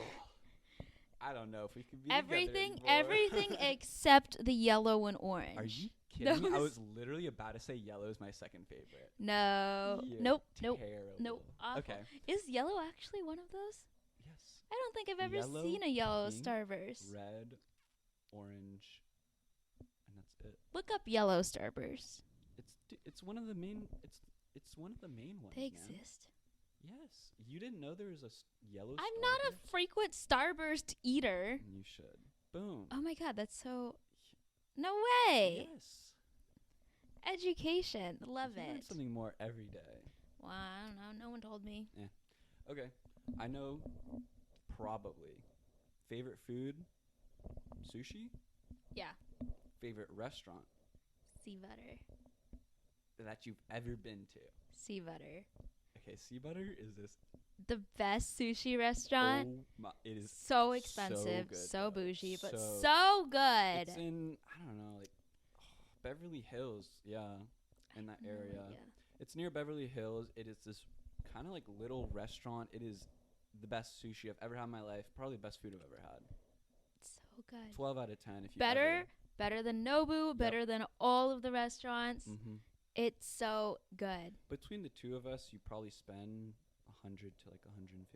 I don't know if we can be Everything together anymore. except the yellow and orange. Are you kidding me? I Those- was literally about to say yellow is my second favorite. No. You're Nope. terrible. Nope. Awful. Okay. Is yellow actually one of those? Yes. I don't think I've ever Yellow, seen a yellow pink, Starburst. Red, orange, and that's it. Look up yellow Starburst. It's one of the main. It's one of the main ones. They man. exist. Yes. You didn't know there was a yellow. I'm not a Starburst? frequent Starburst eater. You should. Boom. Oh my god, that's so. No way. Yes. Education. Love You learn it. something more every day. Well, I don't know. No one told me. Okay. I know. Probably. Favorite food? Sushi. Yeah. Favorite restaurant Sea butter. that you've ever been to? Sea butter. Okay, Sea Butter is this. The best sushi restaurant. Oh my! It is So expensive. good, So though. bougie, but So- so good. It's in I don't know, like Beverly Hills. Yeah, in that No area. idea. It's near Beverly Hills. It is this kind of like little restaurant. It is the best sushi I've ever had in my life. Probably the best food I've ever had. So good. 12 out of 10. If you Better than Nobu. Better than all of the restaurants. Mm-hmm. It's so good. Between the two of us, you probably spend $100 to like $150.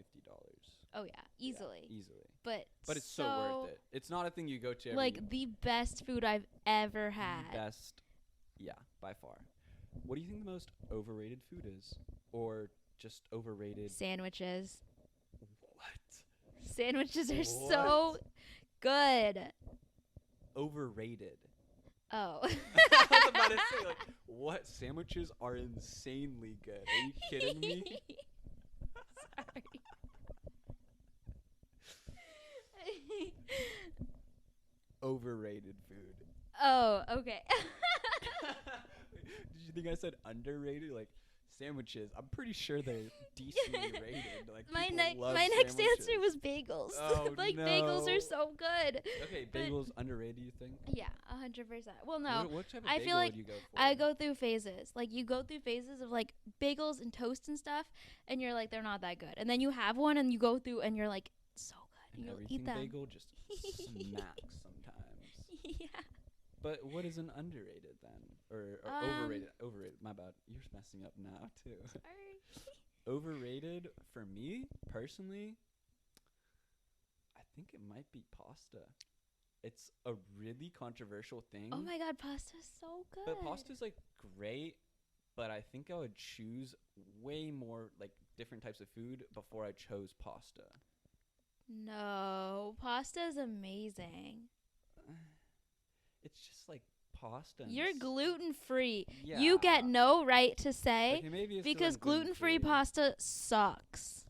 Oh yeah, easily. Yeah, easily. But It's so worth it. It's not a thing you go to every Like the best food I've ever the had. best. Yeah, by far. What do you think the most overrated food is, or just overrated? Sandwiches. What? Sandwiches are so good. Overrated. Oh. I was about to say, like, what sandwiches are insanely good? Are you kidding me? Sorry. Overrated food. Oh, okay. Did you think I said underrated? Like sandwiches, I'm pretty sure they're decently rated. Like my people love next sandwiches. answer was bagels. Oh, like bagels no. are so good. Okay, but- bagels underrated. You think? Yeah, 100%. Well, no. What type of I bagel feel like would you go for? I go through phases. Like you go through phases of like bagels and toast and stuff, and you're like they're not that good. And then you have one, and you go through, and you're like so good. An You'll everything eat them. bagel just smacks sometimes. Yeah. But what is an underrated then, or overrated? Overrated. My bad. You're messing up now too. Sorry. Overrated for me personally. I think it might be pasta. It's a really controversial thing. Oh my god, pasta's so good. But pasta's like great, but I think I would choose way more like different types of food before I chose pasta. No, pasta's amazing. It's just like pasta. and You're s- gluten free. Yeah. You get no right to say Okay, maybe it's 'cause because I'm gluten free pasta sucks.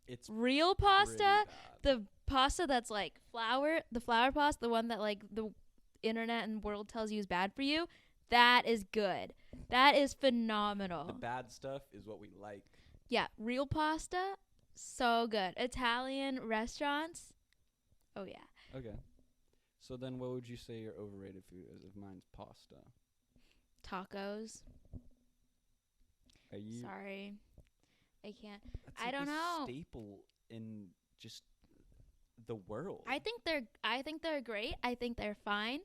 It's Real pretty pasta, bad. the pasta that's like flour, the flour pasta, the one that like the internet and world tells you is bad for you, that is good. That is phenomenal. The bad stuff is what we like. Yeah, real pasta, so good. Italian restaurants, oh yeah. Okay. So then what would you say your overrated food is if mine's pasta? Tacos. Are you Sorry. I can't. that's I like don't a know. staple in just the world. I think they're great. I think they're fine.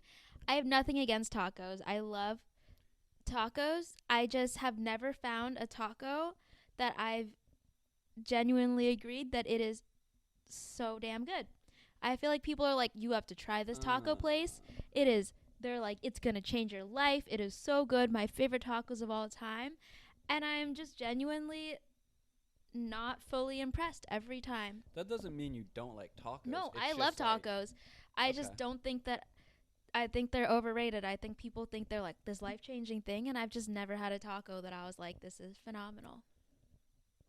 I have nothing against tacos. I love tacos. I just have never found a taco that I've genuinely agreed that it is so damn good. I feel like people are like, you have to try this taco place. It is. They're like, it's going to change your life. It is so good. My favorite tacos of all time. And I'm just genuinely not fully impressed every time. That doesn't mean you don't like tacos. No, It's I love just like- tacos. I just Okay. don't think that I think they're overrated. I think people think they're like this life-changing thing, and I've just never had a taco that I was like, this is phenomenal.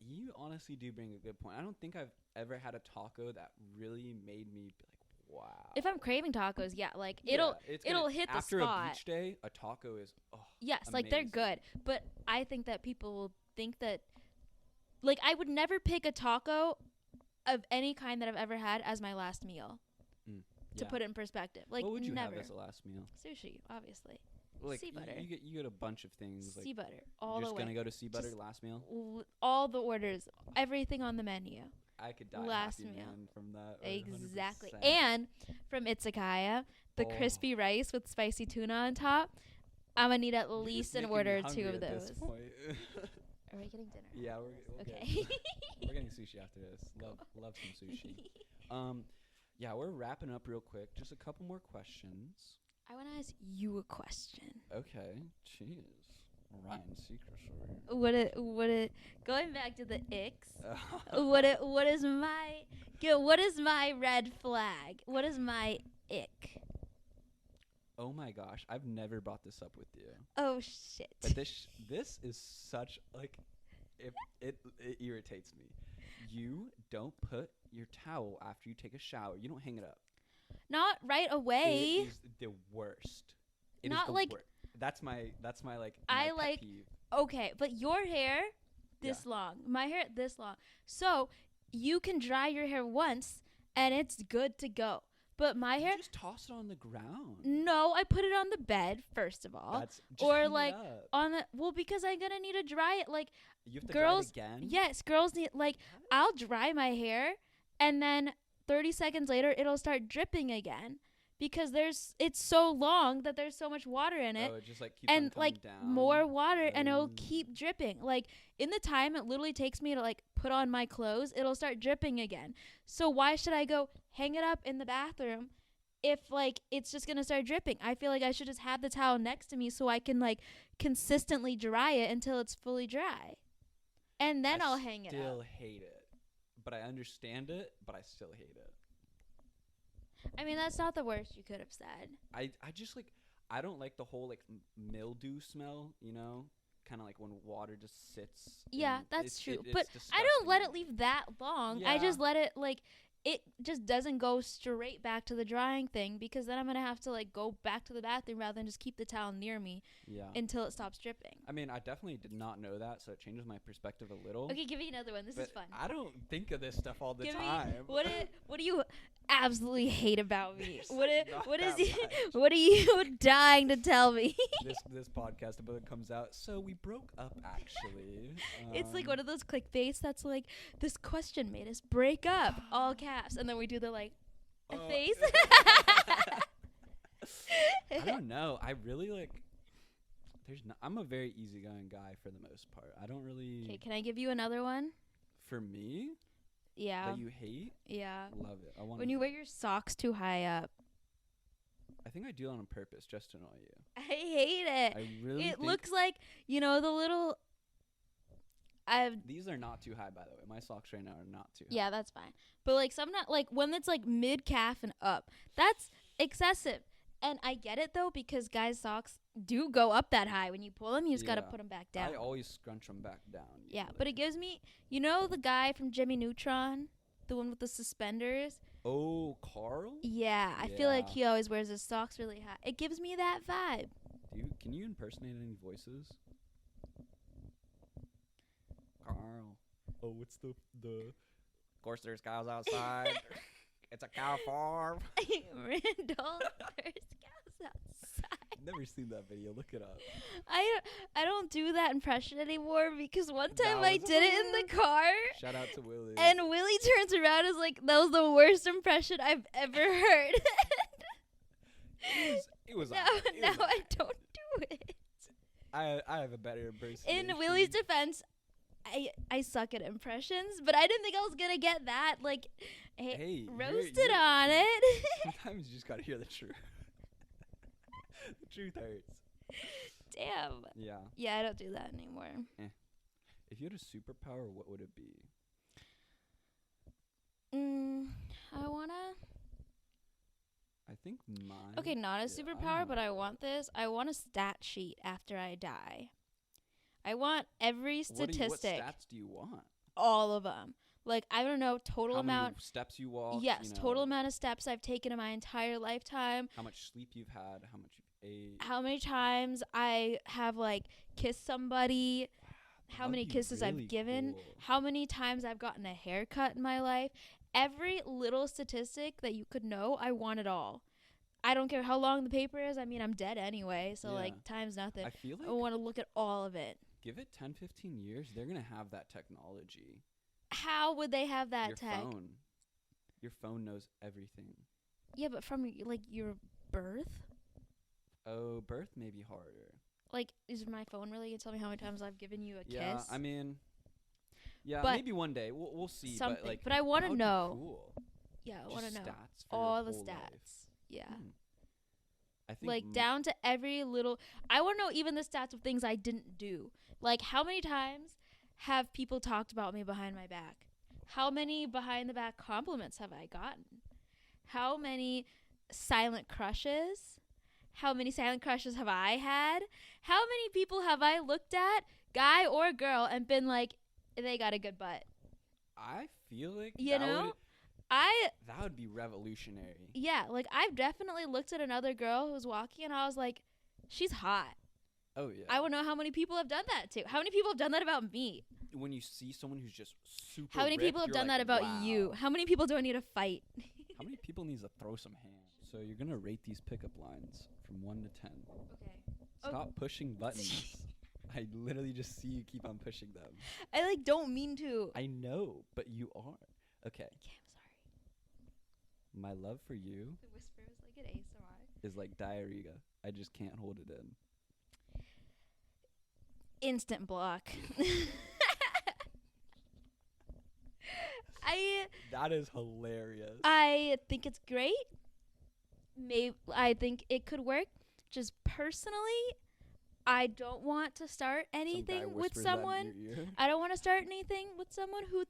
You honestly do bring a good point. I don't think I've ever had a taco that really made me be like, wow. If I'm craving tacos, yeah, like Yeah, it'll hit the after spot. a beach day, a taco is Yes, like they're amazing. good, but I think that people will think that like I would never pick a taco of any kind that I've ever had as my last meal. To Yeah. put it in perspective, like what would you never. have as a last meal? Sushi, obviously. Like Sea butter. you get a bunch of things. Sea Like butter, all you're the just way. gonna go to sea butter Just last meal. All the orders, everything on the menu. I could die last happy, meal. man, from that. Exactly. 100%. And from Izakaya, the crispy rice with spicy tuna on top. I'm gonna need at You're least just an making me order or hungry two of at this those. point. Are we getting dinner? Yeah, we'll Okay. we're getting sushi after this. Love some sushi. Yeah, we're wrapping up real quick. Just a couple more questions. I want to ask you a question. Okay. Jeez. Ryan's secret story. Going back to the icks. What is my red flag? What is my ick? Oh my gosh, I've never brought this up with you. Oh shit. But this is such like it irritates me. You don't put your towel after you take a shower. You don't hang it up. Not right away. It is the worst. It Not is the like worst. That's my like I my like pet peeve. Okay, but your hair this long. My hair this long. So you can dry your hair once and it's good to go. But my hair You just toss it on the ground. No, I put it on the bed first of all. That's just or hang it like up. on the because I'm gonna need to dry it. Like You have to girls, dry it again. yes, girls need like I'll dry my hair and then 30 seconds later it'll start dripping again because it's so long that there's so much water in it. Oh, it just like keeps on And coming like down. more water and it'll keep dripping. Like in the time it literally takes me to like put on my clothes, it'll start dripping again. So why should I go hang it up in the bathroom if like it's just gonna start dripping? I feel like I should just have the towel next to me so I can like consistently dry it until it's fully dry. And then I'll hang it up. I still hate it. But I understand it, but I still hate it. I mean, that's not the worst you could have said. I just like I don't like the whole like mildew smell, you know? Kind of like when water just sits. Yeah, and that's true. it's But I don't let it disgusting. leave that long. I Yeah. just let it like it just doesn't go straight back to the drying thing because then I'm going to have to like go back to the bathroom rather than just keep the towel near me until it stops dripping. I mean, I definitely did not know that, so it changes my perspective a little. Okay, give me another one. This is fun. I don't think of this stuff all the Give me time. what do you absolutely hate about me? There's not What that is much. what are you dying to tell me? this podcast about it comes out. So we broke up actually. It's like one of those clickbaits that's like, this question made us break up, all caps, and then we do the like face. I don't know. I really like. I'm a very easygoing guy for the most part. I don't really. Okay, can I give you another one? For me, Yeah. that you hate. Yeah. Love it. I want. When you wear your socks too high up. I think I do it on purpose just to annoy you. I hate it. I really. It looks like, the little. These are not too high, by the way. My socks right now are not too high. Yeah, that's fine. But like some not like when it's like mid calf and up, that's excessive. And I get it though because guys' socks do go up that high. When you pull them, you just gotta put them back down. I always scrunch them back down. Yeah, usually. but it gives me, the guy from Jimmy Neutron, the one with the suspenders. Oh, Carl? Yeah, I feel like Yeah. he always wears his socks really high. It gives me that vibe. Can you impersonate any voices? Carl. Oh, what's the? Of course, there's cows outside. It's a cow farm. Randall, there's cows outside. Never seen that video. Look it up. I don't do that impression anymore because one time That I was did it in the car. Shout out to Willie. And Willie turns around and is like, that was the worst impression I've ever heard. it was. now alright. It was I alright. don't do it. I have a better impersonation. In Willie's defense, I suck at impressions, but I didn't think I was going to get that. Like, Hey, roasted on it. Sometimes you just gotta hear the truth. The truth hurts. Damn. Yeah. Yeah, I don't do that anymore. If you had a superpower, what would it be? I wanna. I think mine. Okay, not a I superpower, don't but I know. want this. I want a stat sheet after I die. I want every What statistic, stats do you want? all of them. Like, I don't know, total How many amount. steps you walked? Yes, You total know, amount of steps I've taken in my entire lifetime. how much sleep you've had? How much you've ate? How many times I have, like, kissed somebody. How That would many be kisses I've really given. cool. How many times I've gotten a haircut in my life. Every little statistic that you could know, I want it all. I don't care how long the paper is. I mean, I'm dead anyway, so, Yeah. like, time's nothing. I feel I like want to look at all of it. give it 10, 15 years, they're gonna have that technology. How would they have that Your tech? phone. Your phone knows everything. Yeah, but from like your birth, Oh, birth may be harder. like is my phone really gonna tell me how many times I've given you a Yeah, kiss? I mean, yeah, But maybe one day we'll see. something. But like, But I want that to would be know. Cool. Yeah, I want to Just know stats for all your the whole stats. life. Yeah. Hmm. I think Like down to every little. I want to know even the stats of things I didn't do. Like how many times have people talked about me behind my back? How many behind the back compliments have I gotten? How many silent crushes? How many silent crushes have I had? How many people have I looked at, guy or girl, and been like, they got a good butt? I feel like You know? that would be revolutionary. Yeah, like I've definitely looked at another girl who was walking and I was like, she's hot. Oh yeah. I want to know how many people have done that to. How many people have done that about me? When you see someone who's just super How many ripped, people have you're done like, that about wow. you? How many people do I need to fight? How many people needs to throw some hands? So you're gonna rate these pickup lines from 1 to 10. Okay. Stop pushing buttons. I literally just see you keep on pushing them. I like don't mean to. I know, but you are. Okay. Okay, I'm sorry. My love for you The whisper was like an ASMR. is like diarrhea. I just can't hold it in. Instant block. That is hilarious. I think it's great. I think it could work. Just personally, I don't want to start Some guy anything with whispers that in someone. your ear. I don't want to start anything with someone who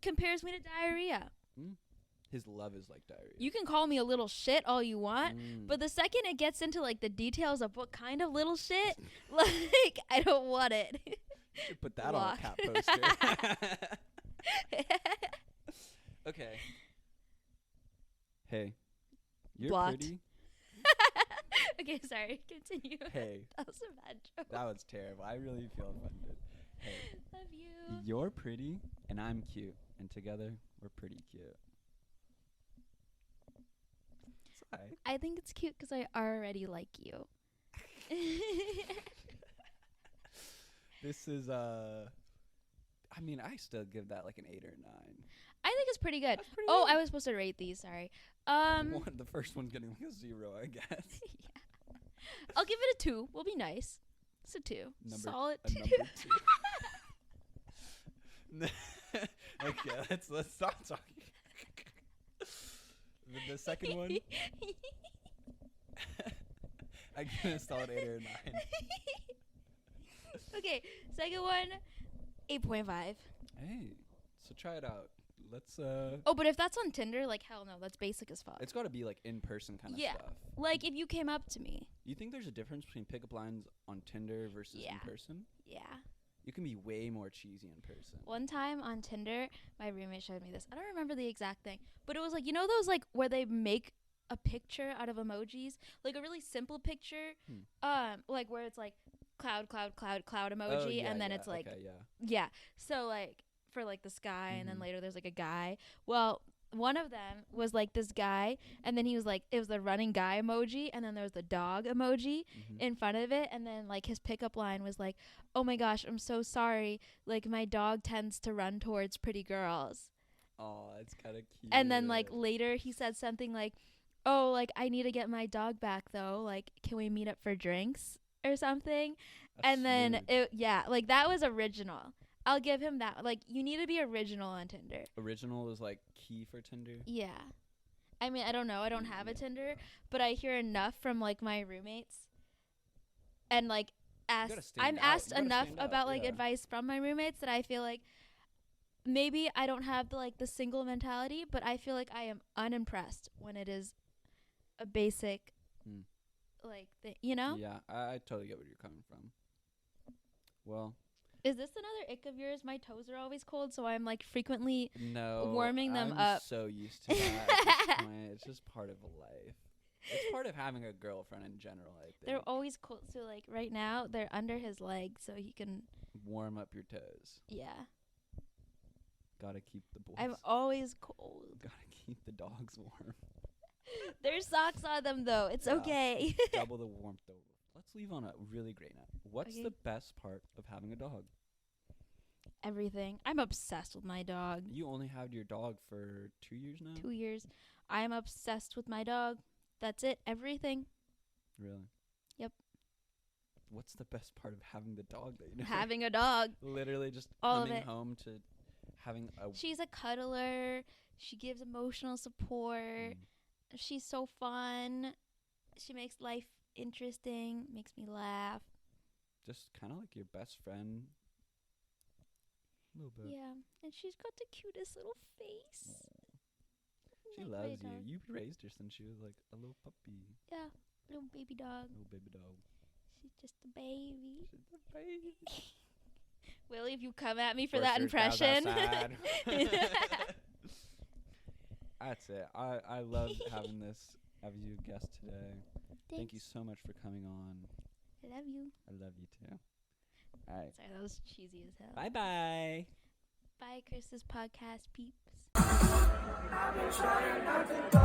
compares me to diarrhea. His love is like diarrhea. You can call me a little shit all you want, Mm. but the second it gets into like the details of what kind of little shit, like I don't want it. You should put that Block. on a cat poster. Okay. Hey, you're Blocked. pretty. Okay, sorry. Continue. Hey, That was a bad joke. that was terrible. I really feel offended. Hey, Love you. you're pretty and I'm cute, and together we're pretty cute. Sigh. I think it's cute because I already like you. This is I mean, I still give that like an 8 or a 9. I think it's pretty good. That's pretty Oh, good. I was supposed to rate these. Sorry. The first one's getting like a 0, I guess. Yeah. I'll give it a 2. We'll be nice. It's a 2. Solid A 2. number 2. Okay, let's stop talking. The second one, I give it a solid 8 or a 9. Okay, second one, 8.5. Hey, so try it out. Let's Oh, but if that's on Tinder, like hell no, that's basic as fuck. It's got to be like in person kind of Yeah. stuff. Like if you came up to me. You think there's a difference between pickup lines on Tinder versus Yeah. in person? Yeah. You can be way more cheesy in person. One time on Tinder, my roommate showed me this. I don't remember the exact thing, but it was like, you know those like where they make a picture out of emojis, like a really simple picture, like where it's like cloud emoji, Oh, yeah, and then yeah, it's like okay, yeah. yeah. So like for like the sky, and then Mhm. later there's like a guy. Well, one of them was like this guy, and then he was like, it was the running guy emoji, and then there was the dog emoji Mhm. in front of it, and then like his pickup line was like, oh my gosh, I'm so sorry, like my dog tends to run towards pretty girls. Oh, it's kind of cute. And then like later he said something like, oh, like I need to get my dog back though, like can we meet up for drinks or something? That's And then smooth. like that was original. I'll give him that. Like you need to be original on Tinder. Original is like key for Tinder. Yeah. I mean, I don't know. I don't have a Yeah. Tinder, but I hear enough from like my roommates, and like gotta stand I'm out. asked You gotta enough stand out, about like yeah. advice from my roommates that I feel like maybe I don't have the like the single mentality, but I feel like I am unimpressed when it is a basic, Hmm. like, you know? Yeah, I totally get where you're coming from. Well, Is this another ick of yours? My toes are always cold, so I'm like frequently no, warming them I'm up. so used to that at this point. It's just part of life. It's part of having a girlfriend in general, I think. They're always cold. So like right now, they're under his leg, so he can. Warm up your toes. Yeah. Gotta keep the boys. I'm always cold. Gotta keep the dogs warm. There's socks on them though. It's Yeah. okay. Double the warmth though. Let's leave on a really great note. What's Okay. the best part of having a dog? Everything. I'm obsessed with my dog. You only had your dog for 2 years now? 2 years. I'm obsessed with my dog. That's it. Everything. Really? Yep. What's the best part of having the dog that you know? Having a dog. Literally just All of coming it. home to having a She's a cuddler. She gives emotional support. Mm. She's so fun. She makes life interesting. Makes me laugh. Just kind of like your best friend. A little bit. Yeah. And she's got the cutest little face. She My loves great you. dog. You raised her since she was like a little puppy. Yeah. Little baby dog. Little baby dog. She's just a baby. She's a baby. Willie, if you come at me for Push that yourself impression. outside. That's it. I love having you guest today. Thank you so much for coming on. I love you. I love you too. All right. Sorry, that was cheesy as hell. Bye bye. Bye, Chris's podcast peeps. I've been trying not to go